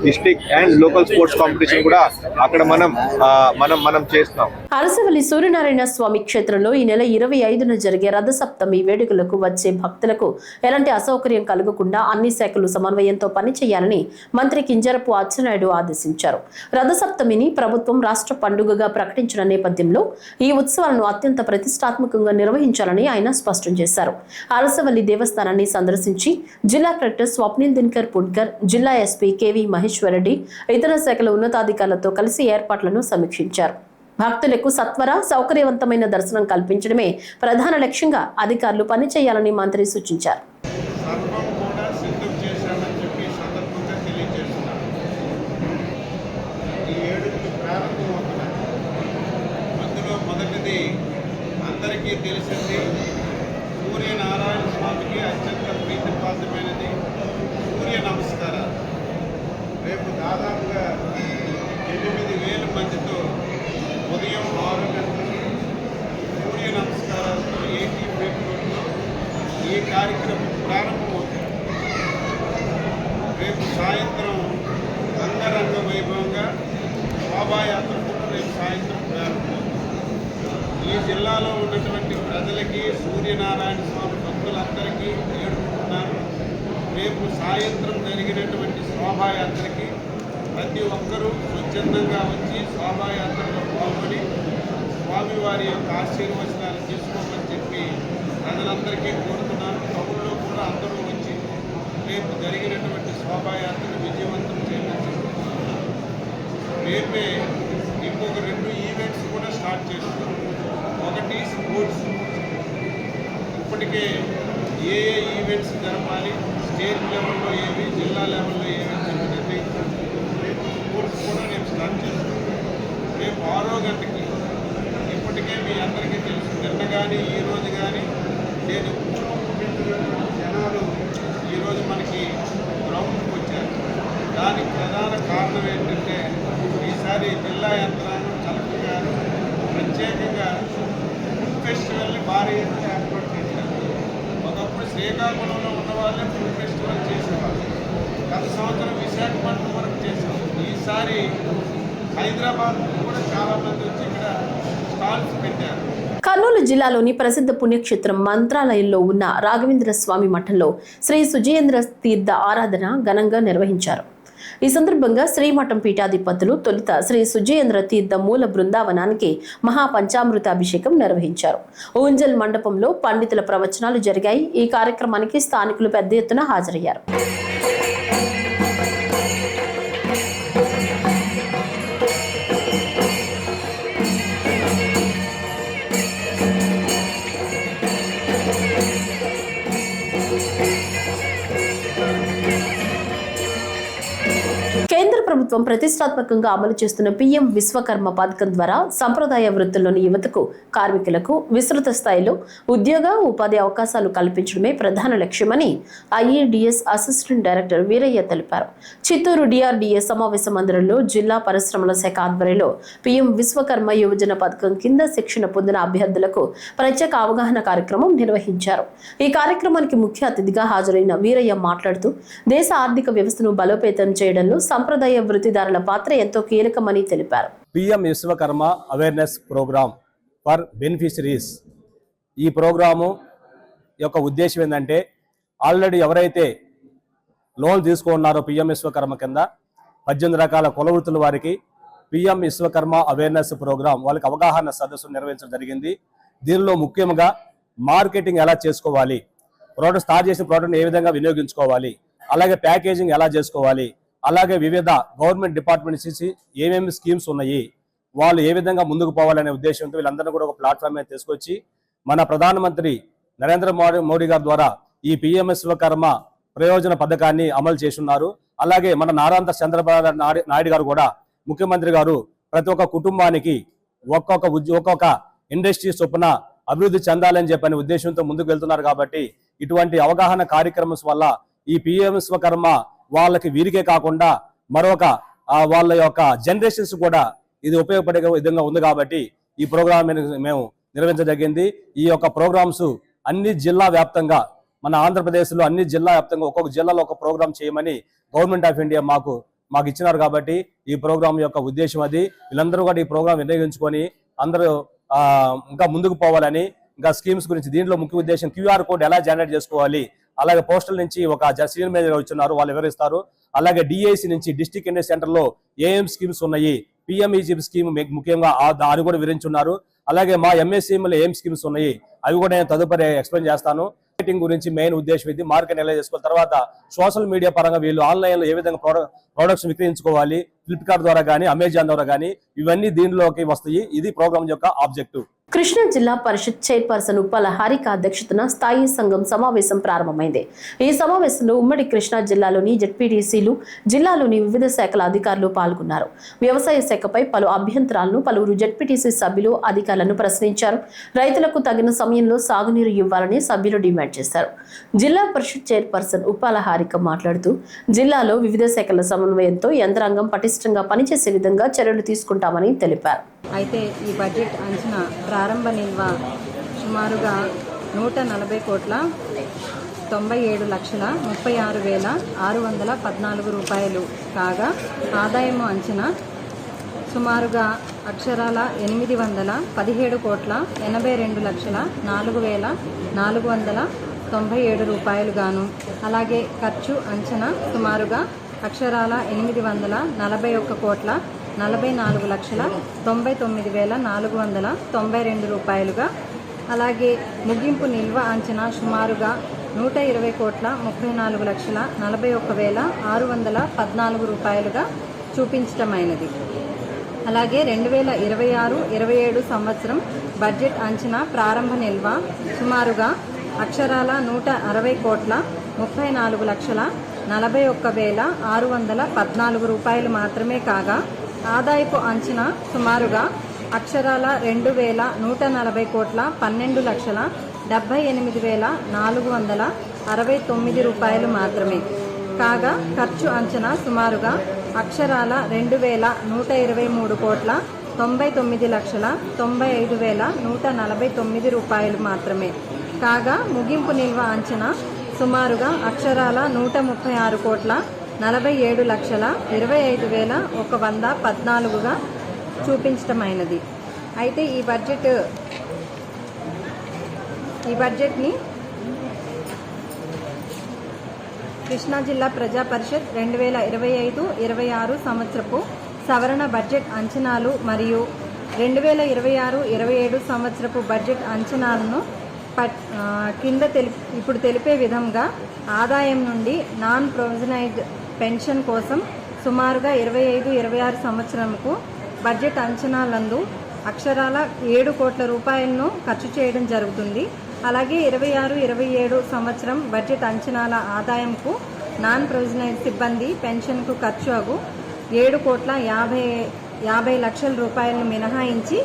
district and local sports competition కూడా అక్కడ మనం చేస్తున్నాం. అరసవల్లి సూర్యనారాయణ స్వామి క్షేత్రంలో ఈ నెల 25న జరిగే రథసప్తమి వేడుకలకు వచ్చే భక్తులకు ఎలాంటి అసౌకర్యం కలగకుండా అన్ని శాఖలు సమన్వయంతో పనిచేయాలని మంత్రి కింజరపు అచ్చెన్నాయుడు ఆదేశించారు. రథసప్తమిని ప్రభుత్వం రాష్ట్ర పండుగగా ప్రకటించిన నేపథ్యంలో ఈ ఉత్సవాలను అత్యంత ప్రతిష్టాత్మకంగా నిర్వహించాలని ఆయన స్పష్టం చేశారు. అరసవల్లి దేవస్థానాన్ని సందర్శించి జిల్లా కలెక్టర్ స్వప్నిల్ దినకర్ పుడ్కర్, జిల్లా ఎస్పీ కేవీ మహేశ్వరరెడ్డి ఇతర శాఖల ఉన్నతాధికారులతో కలిసి ఏర్పాట్లను సమీక్షించారు. భక్తులకు సత్వర సౌకర్యవంతమైన దర్శనం కల్పించడమే ప్రధాన లక్ష్యంగా అధికారులు పనిచేయాలని మంత్రి సూచించారు. అందరికీ తెలిసింది, సూర్యనారాయణ స్వామికి అత్యంత ప్రీతిపాత్రమైనది సూర్య నమస్కారాలు. రేపు దాదాపుగా 8,000 మందితో ఉదయం 6 గంటలకి సూర్య నమస్కారాలతో 80 ఫీట్ రోడ్లో ఈ కార్యక్రమం ప్రారంభమవుతుంది. రేపు సాయంత్రం రంగరంగ వైభవంగా శోభాయాత్ర కూడా రేపు సాయంత్రం ప్రారంభమవుతుంది. ఈ జిల్లాలో ఉన్నటువంటి ప్రజలకి, సూర్యనారాయణ స్వామి భక్తులందరికీ వేడుకుంటున్నాను, రేపు సాయంత్రం జరిగినటువంటి శోభాయాత్రకి ప్రతి ఒక్కరూ స్వచ్ఛందంగా వచ్చి శోభాయాత్రలో పాల్గొని స్వామివారి యొక్క ఆశీర్వచనాలు తీసుకోమని చెప్పి ప్రజలందరికీ కోరుతున్నాను. టౌన్లో కూడా అందరూ వచ్చి రేపు జరిగినటువంటి శోభాయాత్రను విజయవంతం చేయమని చెప్తున్నాను. రేపే ఇంకొక 2 ఈవెంట్స్ కూడా స్టార్ట్ చేస్తున్నాం. ఒకటి స్పోర్ట్స్. ఇప్పటికే ఏ ఈవెంట్స్ జరపాలి, స్టేట్ లెవెల్లో ఏవి, జిల్లా లెవెల్లో ఏవి చెప్పినట్టు రేపు స్పోర్ట్స్ కూడా రేపు స్టార్ట్ చేస్తున్నాం. రేపు 6 గంటకి ఇప్పటికే మీ అందరికీ తెలుసు, నిన్న కానీ ఈరోజు కానీ నేను జనాలు ఈరోజు మనకి గ్రౌండ్కి వచ్చారు. దానికి ప్రధాన కారణం ఏంటంటే ఈసారి జిల్లా యంత్రాంగం, కలెక్టర్ గారు ప్రత్యేకంగా ఫుడ్ ఫెస్టివల్ని భారీ ఎత్తున ఏర్పాటు చేశారు. ఒకప్పుడు శ్రీకాకుళంలో ఉన్న వాళ్ళే ఫుడ్ ఫెస్టివల్ చేసేవాళ్ళు. గత సంవత్సరం విశాఖపట్నం వరకు చేశాం. ఈసారి హైదరాబాద్ కూడా చాలామంది వచ్చి ఇక్కడ స్టాల్స్ పెట్టారు. కర్నూలు జిల్లాలోని ప్రసిద్ధ పుణ్యక్షేత్రం మంత్రాలయంలో ఉన్న రాఘవేంద్ర స్వామి మఠంలో శ్రీ సుజయేంద్ర తీర్థ ఆరాధన ఘనంగా నిర్వహించారు. ఈ సందర్భంగా శ్రీమఠం పీఠాధిపతులు తొలుత శ్రీ సుజయేంద్ర తీర్థ మూల బృందావనానికి మహాపంచామృతాభిషేకం నిర్వహించారు. ఊంజల్ మండపంలో పండితుల ప్రవచనాలు జరిగాయి. ఈ కార్యక్రమానికి స్థానికులు పెద్ద ఎత్తున హాజరయ్యారు. ప్రభుత్వం ప్రతిష్టాత్మకంగా అమలు చేస్తున్న పీఎం విశ్వకర్మ పథకం ద్వారా సంప్రదాయ వృత్తుల్లోని యువతకు, కార్మికులకు విస్తృత స్థాయిలో ఉద్యోగ, ఉపాధి అవకాశాలు కల్పించడమే ప్రధాన లక్ష్యమని ఐఏడిఎస్ అసిస్టెంట్ డైరెక్టర్ వీరయ్య తెలిపారు. చిత్తూరు డిఆర్డీఎస్ సమావేశ మందిరంలో జిల్లా పరిశ్రమల శాఖ ఆధ్వర్యంలో పీఎం విశ్వకర్మ యువజన పథకం కింద శిక్షణ పొందిన అభ్యర్థులకు ప్రత్యేక అవగాహన కార్యక్రమం నిర్వహించారు. ఈ కార్యక్రమానికి ముఖ్య అతిథిగా హాజరైన వీరయ్య మాట్లాడుతూ దేశ ఆర్థిక వ్యవస్థను బలోపేతం చేయడంలో సంప్రదాయ వృత్తిదారుల పాత్ర ఎంతో కీలకమని తెలిపారు. PM Vishwakarma awareness programme for beneficiaries. ఈ ప్రోగ్రాము యొక్క ఉద్దేశం ఏంటంటే ఆల్రెడీ ఎవరైతే లోన్ తీసుకున్నారో పీఎం విశ్వకర్మ కింద 18 రకాల కుల వృత్తుల వారికి పీఎం విశ్వకర్మ అవేర్నెస్ ప్రోగ్రామ్ వాళ్ళకి అవగాహన సదస్సు నిర్వహించడం జరిగింది. దీనిలో ముఖ్యంగా మార్కెటింగ్ ఎలా చేసుకోవాలి, ప్రోడక్ట్ స్టార్ట్ చేసిన ప్రోడక్ట్ని ఏ విధంగా వినియోగించుకోవాలి, అలాగే ప్యాకేజింగ్ ఎలా చేసుకోవాలి, అలాగే వివిధ గవర్నమెంట్ డిపార్ట్మెంట్స్ నుంచి ఏమేమి స్కీమ్స్ ఉన్నాయి, వాళ్ళు ఏ విధంగా ముందుకు పోవాలనే ఉద్దేశంతో వీళ్ళందరినీ కూడా ఒక ప్లాట్ఫామ్ మీద తీసుకొచ్చి మన ప్రధానమంత్రి నరేంద్ర మోడీ గారి ద్వారా ఈ పీఎం విశ్వకర్మ ప్రయోజన పథకాన్ని అమలు చేస్తున్నారు. అలాగే మన నారా చంద్రబాబు నాయుడు గారు కూడా ముఖ్యమంత్రి గారు ప్రతి ఒక్క కుటుంబానికి ఒక్కొక్క ఇండస్ట్రీ చొప్పున అభివృద్ధి చెందాలని చెప్పని ఉద్దేశంతో ముందుకు వెళ్తున్నారు. కాబట్టి ఇటువంటి అవగాహన కార్యక్రమం వల్ల ఈ పీఎం విశ్వకర్మ వాళ్ళకి వీరికే కాకుండా మరొక వాళ్ళ యొక్క జనరేషన్స్ కూడా ఇది ఉపయోగపడే విధంగా ఉంది. కాబట్టి ఈ ప్రోగ్రామ్ మేము నిర్వహించదగింది. ఈ యొక్క ప్రోగ్రామ్స్ అన్ని జిల్లా వ్యాప్తంగా మన ఆంధ్రప్రదేశ్లో అన్ని జిల్లా వ్యాప్తంగా ఒక్కొక్క జిల్లాలో ఒక ప్రోగ్రామ్ చేయమని గవర్నమెంట్ ఆఫ్ ఇండియా మాకు ఇచ్చినారు. కాబట్టి ఈ ప్రోగ్రామ్ యొక్క ఉద్దేశం అది. వీళ్ళందరూ కూడా ఈ ప్రోగ్రామ్ వినియోగించుకొని అందరూ ఇంకా ముందుకు పోవాలని, ఇంకా స్కీమ్స్ గురించి దీంట్లో ముఖ్య ఉద్దేశం క్యూఆర్ కోడ్ ఎలా జనరేట్ చేసుకోవాలి, అలాగే పోస్టల్ నుంచి ఒక సీనియర్ మేనేజర్ వచ్చినారు, వాళ్ళు వివరిస్తారు. అలాగే డిఐసి నుంచి డిస్ట్రిక్ట్ ఇండస్ట్రీ సెంటర్లో ఏం స్కీమ్స్ ఉన్నాయి, పిఎంఈజీ స్కీమ్ ముఖ్యంగా అది కూడా వివరించున్నారు. అలాగే మా ఎంఎస్సీఎంలో ఏం స్కీమ్స్ ఉన్నాయి అవి కూడా నేను తదుపరి ఎక్స్ప్లెయిన్ చేస్తాను. మార్కెటింగ్ గురించి మెయిన్ ఉద్దేశం ఇది. మార్కెట్ ఎలా చేసుకోవాలి, తర్వాత సోషల్ మీడియా పరంగా వీళ్ళు ఆన్లైన్లో ఏ విధంగా ప్రొడక్ట్స్ విక్రయించుకోవాలి, ఫ్లిప్కార్ట్ ద్వారా కానీ అమెజాన్ ద్వారా కానీ ఇవన్నీ దీనిలోకి వస్తాయి. ఇది ప్రోగ్రామ్ యొక్క ఆబ్జెక్టివ్. కృష్ణా జిల్లా పరిషత్ చైర్పర్సన్ ఉప్పాల హారిక అధ్యక్షతన స్థాయి సంఘం సమావేశం ప్రారంభమైంది. ఈ సమావేశంలో ఉమ్మడి కృష్ణా జిల్లాలోని జెడ్పీటీసీలు, జిల్లాలోని వివిధ శాఖల అధికారులు పాల్గొన్నారు. వ్యవసాయ శాఖపై పలు అభ్యంతరాలను పలువురు జెడ్పీటీసీ సభ్యులు అధికారులను ప్రశ్నించారు. రైతులకు తగిన సమయంలో సాగునీరు ఇవ్వాలని సభ్యులు డిమాండ్ చేశారు. జిల్లా పరిషత్ చైర్పర్సన్ ఉప్పాల హారిక మాట్లాడుతూ జిల్లాలో వివిధ శాఖల సమన్వయంతో యంత్రాంగం పటిష్టంగా పనిచేసే విధంగా చర్యలు తీసుకుంటామని తెలిపారు. అయితే ఈ బడ్జెట్ అంచనా ప్రారంభ నిల్వ సుమారుగా 140 కోట్ల 97,36,614 రూపాయలు కాగా ఆదాయము అంచనా సుమారుగా అక్షరాల 817 కోట్ల 82,04,497 రూపాయలు గాను, అలాగే ఖర్చు అంచనా సుమారుగా అక్షరాల 841 కోట్ల 44,99,492 రూపాయలుగా, అలాగే ముగింపు నిల్వ అంచనా సుమారుగా 120 కోట్ల 34,41,614 రూపాయలుగా చూపించటమైనది. అలాగే 2026-27 సంవత్సరం బడ్జెట్ అంచనా ప్రారంభ నిల్వ సుమారుగా అక్షరాల 160 కోట్ల 34,41,614 రూపాయలు మాత్రమే కాగా ఆదాయపు అంచనా సుమారుగా అక్షరాల 2,140 కోట్ల 12,78,469 రూపాయలు మాత్రమే కాగా ఖర్చు అంచనా సుమారుగా అక్షరాల 2,123 కోట్ల 99,95,149 రూపాయలు మాత్రమే కాగా ముగింపు నిల్వ అంచనా సుమారుగా అక్షరాల 136 కోట్ల 47,25,114గా చూపించటమైనది. అయితే ఈ బడ్జెట్ని కృష్ణా జిల్లా ప్రజా పరిషత్ 2025-26 సంవత్సరపు సవరణ బడ్జెట్ అంచనాలు మరియు 2026-27 సంవత్సరపు బడ్జెట్ అంచనాలను కింద ఇప్పుడు తెలిపే విధంగా ఆదాయం నుండి నాన్ ప్రొవిజనైజ్డ్ పెన్షన్ కోసం సుమారుగా 25-26 సంవత్సరంకు బడ్జెట్ అంచనాలందు అక్షరాల 7 కోట్ల రూపాయలను ఖర్చు చేయడం జరుగుతుంది. అలాగే 26-27 సంవత్సరం బడ్జెట్ అంచనాల ఆదాయంకు నాన్ ప్రొవిజనైజ్డ్ సిబ్బంది పెన్షన్కు ఖర్చు అగు 7,50,00,000 మినహాయించి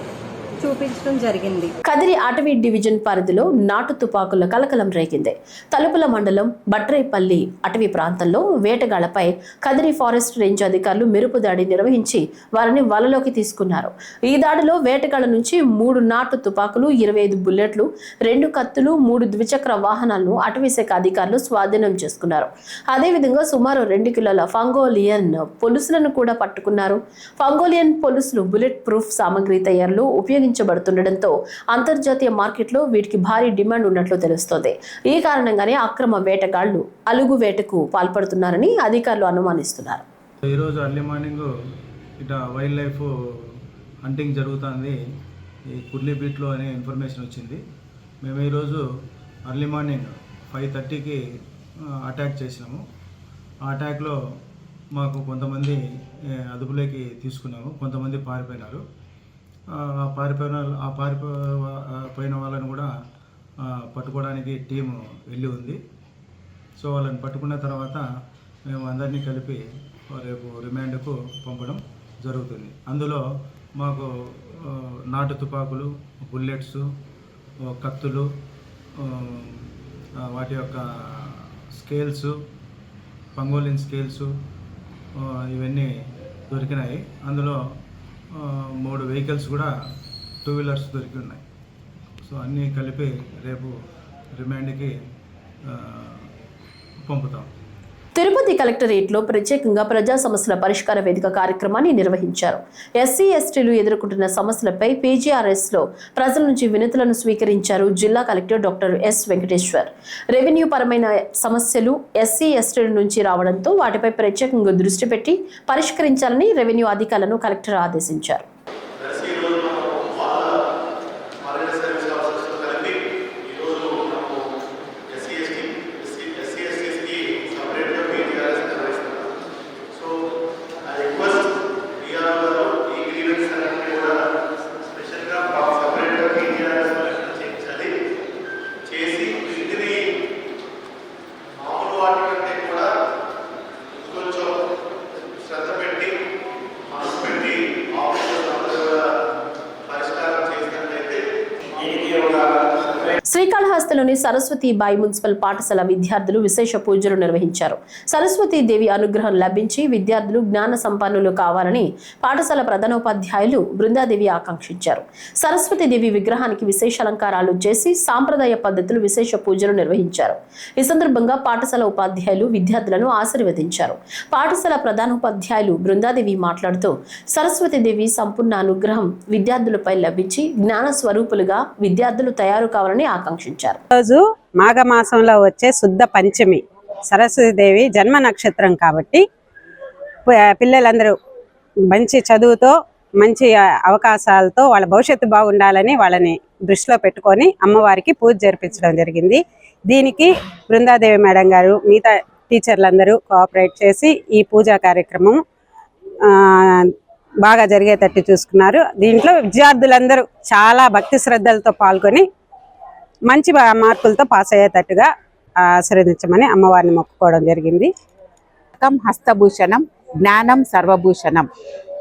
చూపించడం జరిగింది. కదిరి అటవీ డివిజన్ పరిధిలో నాటు తుపాకుల కలకలం రేగింది. తలుపుల మండలం బట్రేపల్లి అటవీ ప్రాంతంలో వేటగాళ్లపై కదిరి ఫారెస్ట్ రేంజ్ అధికారులు మెరుపు దాడి నిర్వహించి వారిని వలలోకి తీసుకున్నారు. ఈ దాడిలో వేటగాళ్ల నుంచి 3 నాటు తుపాకులు, 25 బుల్లెట్లు, 2 కత్తులు, 3 ద్విచక్ర వాహనాలను అటవీశాఖ అధికారులు స్వాధీనం చేసుకున్నారు. అదేవిధంగా సుమారు 2 కిలోల ఫంగోలియన్ పొలుసులను కూడా పట్టుకున్నారు. ఫంగోలియన్ పొలుసులు బుల్లెట్ ప్రూఫ్ సామగ్రి తయారీలో ఉపయోగించబడుతుండటంతో అంతర్జాతీయ మార్కెట్లో వీటికి భారీ డిమాండ్ ఉన్నట్లు తెలుస్తోంది. ఈ కారణంగానే అక్రమ వేటగాళ్లు అలుగు వేటకు పాల్పడుతున్నారని అధికారులు అనుమానిస్తున్నారు. ఈరోజు అర్లీ మార్నింగ్ ఇట వైల్డ్ లైఫ్ హంటింగ్ జరుగుతుంది ఈ కుర్లీ బీట్లో అనే ఇన్ఫర్మేషన్ వచ్చింది. మేము ఈరోజు అర్లీ మార్నింగ్ 5:30కి అటాక్ చేసినాము. ఆ అటాక్లో మాకు కొంతమంది అదుపులోకి తీసుకున్నాము, కొంతమంది పారిపోయినారు. పారిపోయిన వాళ్ళని కూడా పట్టుకోవడానికి టీం వెళ్ళి ఉంది. సో వాళ్ళని పట్టుకున్న తర్వాత మేము అందరినీ కలిపి రేపు రిమాండ్కు పంపడం జరుగుతుంది. అందులో మాకు నాటు తుపాకులు, బుల్లెట్స్, కత్తులు, వాటి యొక్క స్కేల్స్, పంగోలిన్ స్కేల్స్ ఇవన్నీ దొరికినాయి. అందులో 3 వెహికల్స్ కూడా 2 వీలర్స్ దొరికి ఉన్నాయి. సో అన్నీ కలిపి రేపు రిమాండ్కి పంపుతాం. తిరుపతి కలెక్టరేట్లో ప్రత్యేకంగా ప్రజా సమస్యల పరిష్కార వేదిక కార్యక్రమాన్ని నిర్వహించారు. ఎస్సీ ఎస్టీలు ఎదుర్కొంటున్న సమస్యలపై పీజీఆర్ఎస్లో ప్రజల నుంచి వినతులను స్వీకరించారు జిల్లా collector doctor yes Venkateshwar. Revenue పరమైన సమస్యలు ఎస్సీ ఎస్టీల నుంచి రావడంతో వాటిపై ప్రత్యేకంగా దృష్టి పెట్టి పరిష్కరించాలని రెవెన్యూ అధికారులను కలెక్టర్ ఆదేశించారు. శ్రీకాళహస్తిలోని సరస్వతీబాయి మున్సిపల్ పాఠశాల విద్యార్థులు విశేష పూజలు నిర్వహించారు. సరస్వతీదేవి అనుగ్రహం లభించి విద్యార్థులు జ్ఞాన సంపన్నులు కావాలని పాఠశాల ప్రధానోపాధ్యాయులు బృందాదేవి ఆకాంక్షించారు. సరస్వతీదేవి విగ్రహానికి విశేష అలంకారాలు చేసి సాంప్రదాయ పద్ధతులు విశేష పూజలు నిర్వహించారు. ఈ సందర్భంగా పాఠశాల ఉపాధ్యాయులు విద్యార్థులను ఆశీర్వదించారు. పాఠశాల ప్రధానోపాధ్యాయులు బృందాదేవి మాట్లాడుతూ సరస్వతీదేవి సంపూర్ణ అనుగ్రహం విద్యార్థులపై లభించి జ్ఞాన స్వరూపులుగా విద్యార్థులు తయారు కావాలని ఆకాంక్షించారు. రోజు మాఘమాసంలో వచ్చే శుద్ధ పంచమి సరస్వతీదేవి జన్మ నక్షత్రం కాబట్టి పిల్లలందరూ మంచి చదువుతో మంచి అవకాశాలతో వాళ్ళ భవిష్యత్తు బాగుండాలని వాళ్ళని దృష్టిలో పెట్టుకొని అమ్మవారికి పూజ జరిపించడం జరిగింది. దీనికి బృందాదేవి మేడం గారు మిగతా టీచర్లందరూ కోఆపరేట్ చేసి ఈ పూజా కార్యక్రమం బాగా జరిగేటట్టు చూసుకున్నారు. దీంట్లో విద్యార్థులందరూ చాలా భక్తి శ్రద్ధలతో పాల్గొని మంచి మార్కులతో పాస్ అయ్యేటట్టుగా ఆశీర్వదించమని అమ్మవారిని మొక్కుకోవడం జరిగింది. హస్తభూషణం జ్ఞానం సర్వభూషణం.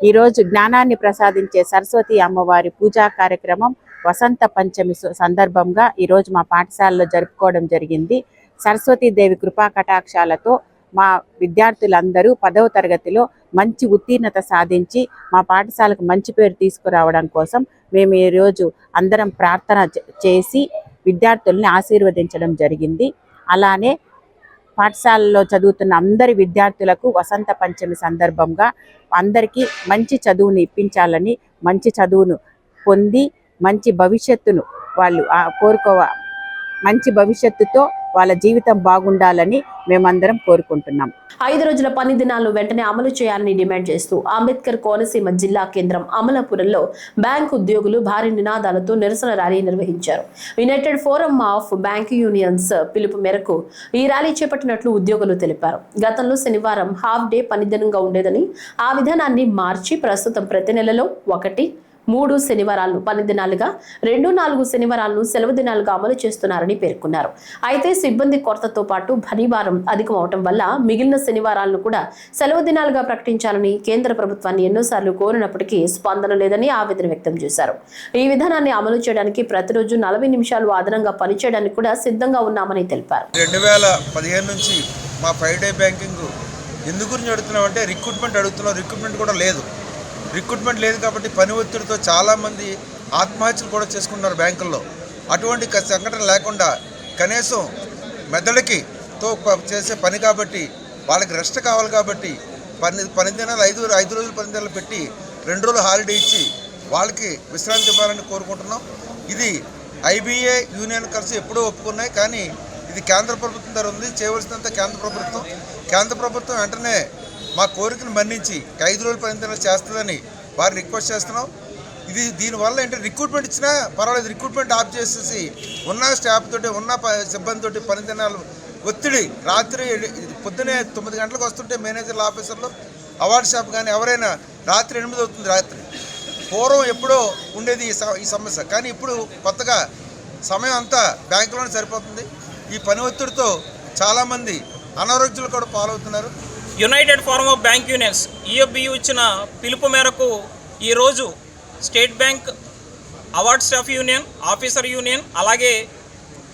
ఈరోజు జ్ఞానాన్ని ప్రసాదించే సరస్వతి అమ్మవారి పూజా కార్యక్రమం వసంత పంచమి సందర్భంగా ఈరోజు మా పాఠశాలలో జరుపుకోవడం జరిగింది. సరస్వతీదేవి కృపా కటాక్షాలతో మా విద్యార్థులందరూ 10వ తరగతిలో మంచి ఉత్తీర్ణత సాధించి మా పాఠశాలకు మంచి పేరు తీసుకురావడం కోసం మేము ఈరోజు అందరం ప్రార్థన చేసి విద్యార్థుల్ని ఆశీర్వదించడం జరిగింది. అలానే పాఠశాలలో చదువుతున్న అందరి విద్యార్థులకు వసంత పంచమి సందర్భంగా అందరికీ మంచి చదువును ఇప్పించాలని, మంచి చదువును పొంది మంచి భవిష్యత్తును వాళ్ళు మంచి భవిష్యత్తుతో వాళ్ళ జీవితం బాగుండాలని మేమందరం కోరుకుంటున్నాం. 5 రోజుల పని దినాలను వెంటనే అమలు చేయాలని డిమాండ్ చేస్తూ అంబేద్కర్ కోనసీమ జిల్లా కేంద్రం అమలాపురంలో బ్యాంకు ఉద్యోగులు భారీ నినాదాలతో నిరసన ర్యాలీ నిర్వహించారు. United forum of bank unions పిలుపు మేరకు ఈ ర్యాలీ చేపట్టినట్లు ఉద్యోగులు తెలిపారు. గతంలో శనివారం హాఫ్ డే పనిదినంగా ఉండేదని, ఆ విధానాన్ని మార్చి ప్రస్తుతం ప్రతి నెలలో 1, 3 శనివారాలను పని దినాలుగా 2-4 శనివారాలను సెలవు దినాలుగా అమలు చేస్తున్నారని పేర్కొన్నారు. అయితే సిబ్బంది కొరతతో పాటు పనివారం అధికం అవటం వల్ల మిగిలిన శనివారాలను కూడా సెలవు దినాలుగా ప్రకటించాలని కేంద్ర ప్రభుత్వాన్ని ఎన్నోసార్లు కోరినప్పటికీ స్పందన లేదని ఆవేదన వ్యక్తం చేశారు. ఈ విధానాన్ని అమలు చేయడానికి ప్రతిరోజు 40 నిమిషాలు అదనంగా పనిచేయడానికి కూడా సిద్ధంగా ఉన్నామని తెలిపారు. 2015 నుంచి మా 5 డే బ్యాంకింగ్ ఎందుకు గురించి అడుగుతున్నామంటే రిక్రూట్మెంట్ అడుగుతున్నాం. రిక్రూట్మెంట్ కూడా లేదు. రిక్రూట్మెంట్ లేదు కాబట్టి పని ఒత్తిడితో చాలామంది ఆత్మహత్యలు కూడా చేసుకుంటున్నారు బ్యాంకుల్లో. అటువంటి సంఘటన లేకుండా కనీసం మెదడుకితో చేసే పని కాబట్టి వాళ్ళకి రెస్ట్ కావాలి కాబట్టి పని దినాలు 5 రోజులు పని దినాలు పెట్టి 2 రోజులు హాలిడే ఇచ్చి వాళ్ళకి విశ్రాంతి ఇవ్వాలని కోరుకుంటున్నాం. ఇది ఐబీఏ యూనియన్ కలిసి ఎప్పుడూ ఒప్పుకున్నాయి, కానీ ఇది కేంద్ర ప్రభుత్వం ద్వారా ఉంది. చేయవలసినంత కేంద్ర ప్రభుత్వం వెంటనే మా కోరికను మన్నించి 5 రోజులు పని దినాలు చేస్తుందని వారిని రిక్వెస్ట్ చేస్తున్నాం. దీనివల్ల ఏంటంటే రిక్రూట్మెంట్ ఇచ్చినా పర్వాలేదు, రిక్రూట్మెంట్ ఆఫ్ చేసేసి ఉన్న స్టాఫ్ తోటి ఉన్న సిబ్బందితోటి పని దినాలు ఒత్తిడి రాత్రి పొద్దునే 9 గంటలకు వస్తుంటే మేనేజర్ల ఆఫీసర్లు అవార్డు షాప్ కానీ ఎవరైనా రాత్రి 8 అవుతుంది. రాత్రి పూర్వం ఎప్పుడో ఉండేది ఈ సమస్య, కానీ ఇప్పుడు కొత్తగా సమయం అంతా బ్యాంకులోనే సరిపోతుంది. ఈ పని ఒత్తిడితో చాలామంది అనారోగ్యాలు కూడా పాలవుతున్నారు. United forum of bank unions UFBU ఇచ్చిన పిలుపు మేరకు ఈరోజు state bank, award staff union, officer union, అలాగే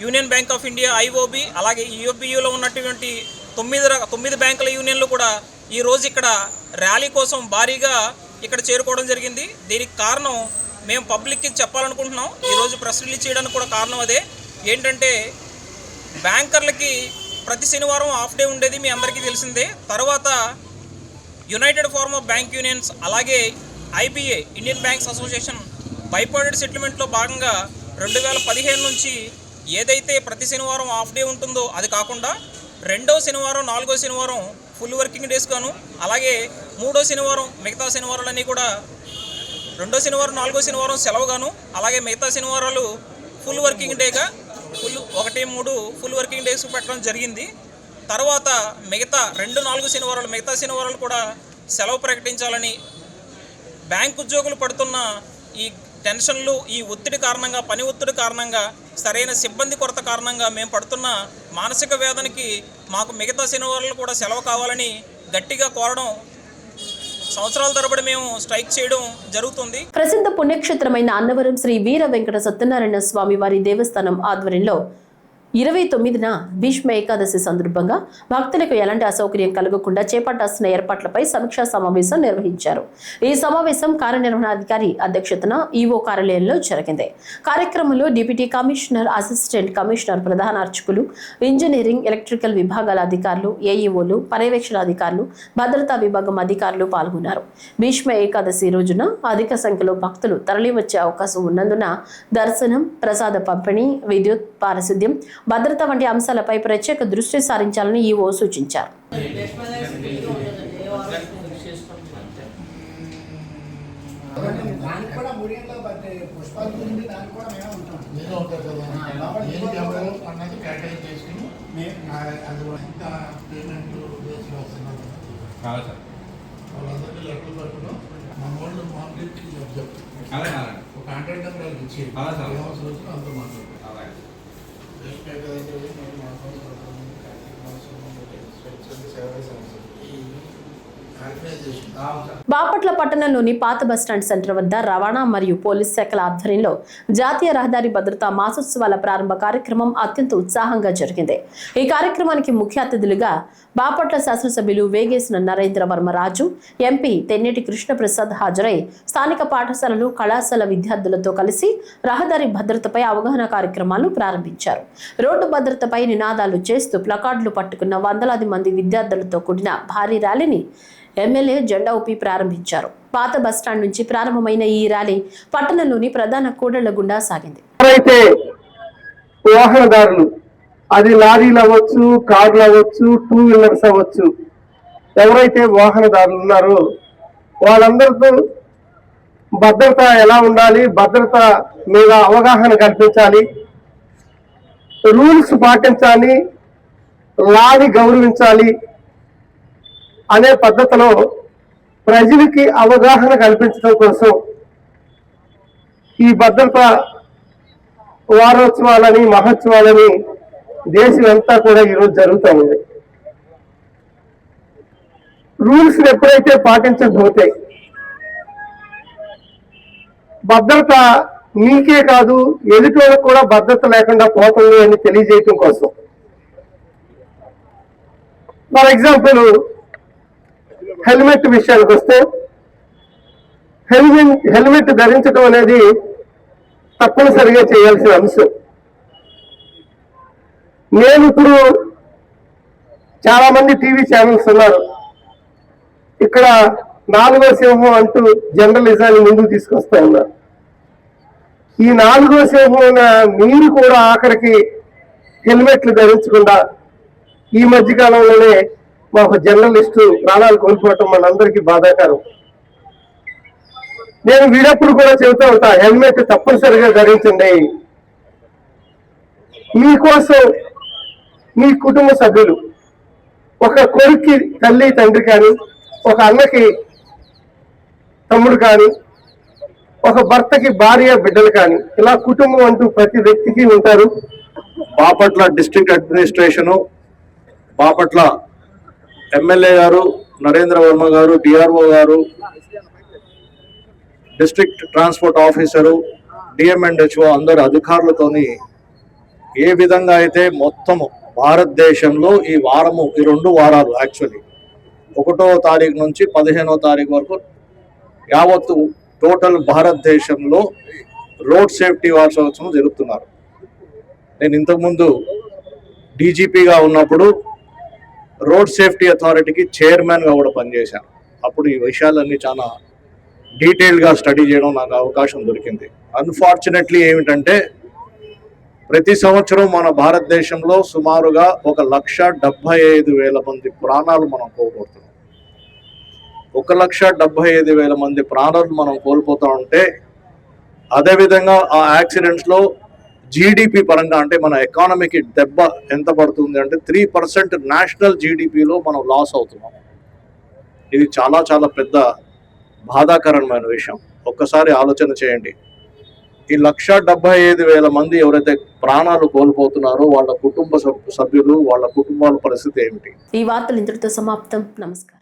union bank of India IOB, అలాగే ఈఎఫ్బియులో ఉన్నటువంటి 9 బ్యాంకుల యూనియన్లు కూడా ఈరోజు ఇక్కడ ర్యాలీ కోసం భారీగా ఇక్కడ చేరుకోవడం జరిగింది. దీనికి కారణం మేము పబ్లిక్కి చెప్పాలనుకుంటున్నాం. ఈరోజు ప్రెస్ రిలీజ్ చేయడానికి కూడా కారణం అదే. ఏంటంటే బ్యాంకర్లకి ప్రతి శనివారం హాఫ్ డే ఉండేది మీ అందరికీ తెలిసిందే. తర్వాత United forum of bank unions అలాగే IBA Indian banks association bipartite సెటిల్మెంట్లో భాగంగా 2015 నుంచి ఏదైతే ప్రతి శనివారం హాఫ్ డే ఉంటుందో అది కాకుండా 2వ శనివారం 4వ శనివారం ఫుల్ వర్కింగ్ డేస్ గాను, అలాగే 3వ శనివారం మిగతా శనివారాలన్నీ కూడా 2వ శనివారం 4వ శనివారం సెలవుగాను, అలాగే మిగతా శనివారాలు ఫుల్ వర్కింగ్ డేగా 1-3 ఫుల్ వర్కింగ్ డేస్ పెట్టడం జరిగింది. తర్వాత మిగతా 2-4 శనివారాలు మిగతా శనివారాలు కూడా సెలవు ప్రకటించాలని బ్యాంక్ ఉద్యోగులు పడుతున్న ఈ టెన్షన్లు, ఈ ఒత్తిడి కారణంగా, పని ఒత్తిడి కారణంగా, సరైన సిబ్బంది కొరత కారణంగా మేము పడుతున్న మానసిక వేదనకి మాకు మిగతా శనివారాలు కూడా సెలవు కావాలని గట్టిగా కోరడం, సంవత్సరాల తరబడి మేము స్ట్రైక్ చేయడం జరుగుతుంది. ప్రసిద్ధ పుణ్యక్షేత్రమైన అన్నవరం శ్రీ వీర వెంకట సత్యనారాయణ స్వామి వారి దేవస్థానం ఆధ్వర్యంలో 29న భీష్మ ఏకాదశి సందర్భంగా భక్తులకు ఎలాంటి అసౌకర్యం కలగకుండా చేపట్టాల్సిన ఏర్పాట్లపై సమీక్షా సమావేశం నిర్వహించారు. ఈ సమావేశం కార్యనిర్వహణాధికారి అధ్యక్షతన ఈవో కార్యాలయంలో జరిగింది. కార్యక్రమంలో డిప్యూటీ కమిషనర్, అసిస్టెంట్ కమిషనర్, ప్రధాన అర్చకులు, ఇంజనీరింగ్, ఎలక్ట్రికల్ విభాగాల అధికారులు, ఏఈఓలు, పర్యవేక్షణాధికారులు, భద్రతా విభాగం అధికారులు పాల్గొన్నారు. భీష్మ ఏకాదశి రోజున అధిక సంఖ్యలో భక్తులు తరలివచ్చే అవకాశం ఉన్నందున దర్శనం, ప్రసాద పంపిణీ, విద్యుత్, పారిశుద్ధ్యం, భద్రత వంటి అంశాలపై ప్రత్యేక దృష్టి సారించాలని ఈవో సూచించారు. బాపట్ల పట్టణంలోని పాత బస్టాండ్ సెంటర్ వద్ద రవాణా మరియు పోలీస్ శాఖల ఆధ్వర్యంలో జాతీయ రహదారి భద్రతా మాసోత్సవాల ప్రారంభ కార్యక్రమం అత్యంత ఉత్సాహంగా జరిగింది. ఈ కార్యక్రమానికి ముఖ్య అతిథులుగా బాపట్ల శాసనసభ్యులు వేగేసిన నరేంద్ర వర్మ రాజు, ఎంపీ తెన్నేటి కృష్ణప్రసాద్ హాజరై స్థానిక పాఠశాలలు, కళాశాల విద్యార్థులతో కలిసి రహదారి భద్రతపై అవగాహన కార్యక్రమాలు ప్రారంభించారు. రోడ్డు భద్రతపై నినాదాలు చేస్తూ ప్లకార్డులు పట్టుకున్న వందలాది మంది విద్యార్థులతో కూడిన భారీ ర్యాలీని ఎమ్మెల్యే జెండా ఊపి ప్రారంభించారు. పాత బస్టాండ్ నుంచి ప్రారంభమైన ఈ ర్యాలీ పట్టణంలోని ప్రధాన కూడళ్ల గుండా సాగింది. ఎవరైతే వాహనదారులు, అది లారీలు అవ్వచ్చు, కార్లు అవ్వచ్చు, 2 వీలర్స్ అవ్వచ్చు, ఎవరైతే వాహనదారులు ఉన్నారో వాళ్ళందరితో భద్రత ఎలా ఉండాలి, భద్రత మీద అవగాహన కల్పించాలి, రూల్స్ పాటించాలి, లాని గౌరవించాలి అనే పద్ధతిలో ప్రజలకి అవగాహన కల్పించడం కోసం ఈ భద్రత వారోత్సవాలని మహోత్సవాలని దేశమంతా కూడా ఈరోజు జరుగుతూ ఉంది. రూల్స్ ఎప్పుడైతే పాటించకపోతే భద్రత మీకే కాదు ఎదుటోళ్ళకు కూడా భద్రత లేకుండా పోతుంది అని తెలియజేయటం కోసం. ఫర్ ఎగ్జాంపుల్ హెల్మెట్ విషయానికి వస్తే హెల్మెట్ ధరించడం అనేది తప్పనిసరిగా చేయాల్సిన అంశం. నేను ఇప్పుడు చాలా మంది టీవీ ఛానల్స్ ఉన్నారు, ఇక్కడ 4వ సింహం అంటూ జర్నలిజాన్ని ముందుకు తీసుకొస్తా ఉన్నారు. ఈ 4వ సింహం మీరు కూడా ఆఖరికి హెల్మెట్లు ధరించకుండా ఈ మధ్యకాలంలోనే మా ఒక జర్నలిస్టు ప్రాణాలు కోల్పోవటం మనందరికీ బాధాకరం. నేను వీడప్పుడు కూడా చెబుతూ ఉంటా, హెల్మెట్ తప్పనిసరిగా ధరించండి. మీకోసం మీ కుటుంబ సభ్యులు, ఒక కొడుక్కి తల్లి తండ్రి కానీ, ఒక అన్నకి తమ్ముడు కానీ, ఒక భర్తకి భార్య బిడ్డలు కానీ, ఇలా కుటుంబం అంటూ ప్రతి వ్యక్తికి ఉంటారు. Bapatla district administration, Bapatla MLA గారు నరేంద్ర వర్మ గారు, డిఆర్ఓ గారు, డిస్ట్రిక్ట్ ట్రాన్స్పోర్ట్ ఆఫీసరు, డిఎంఎండ్హెచ్ఓ అందరు అధికారులతోని ఏ విధంగా అయితే మొత్తము భారతదేశంలో ఈ 2 వారాలు యాక్చువల్లీ 1వ తారీఖు నుంచి 15వ తారీఖు వరకు యావత్తు టోటల్ భారతదేశంలో రోడ్ సేఫ్టీ వారోత్సవం జరుపుతున్నారు. నేను ఇంతకుముందు డీజీపీగా ఉన్నప్పుడు రోడ్ సేఫ్టీ అథారిటీకి చైర్మన్గా కూడా పనిచేశాను. అప్పుడు ఈ విషయాలన్నీ చాలా డీటెయిల్గా స్టడీ చేయడం నాకు అవకాశం దొరికింది. అన్ఫార్చునేట్లీ ఏమిటంటే ప్రతి సంవత్సరం మన భారతదేశంలో సుమారుగా 1,75,000 మంది ప్రాణాలు మనం కోల్పోతున్నాం. 1,75,000 మంది ప్రాణాలు మనం కోల్పోతా ఉంటే, అదేవిధంగా ఆ యాక్సిడెంట్స్లో జీడిపి పరంగా అంటే మన ఎకానమీకి దెబ్బ ఎంత పడుతుంది అంటే 3% నేషనల్ జీడిపిలో మనం లాస్ అవుతున్నాం. ఇది చాలా చాలా పెద్ద బాధాకరమైన విషయం. ఒక్కసారి ఆలోచన చేయండి. ఈ 1,75,000 మంది ఎవరైతే ప్రాణాలు కోల్పోతున్నారో వాళ్ళ కుటుంబ సభ్యులు, వాళ్ళ కుటుంబాల పరిస్థితి ఏమిటి? ఈ వార్తలు ఇంతటితో సమాప్తం. నమస్కారం.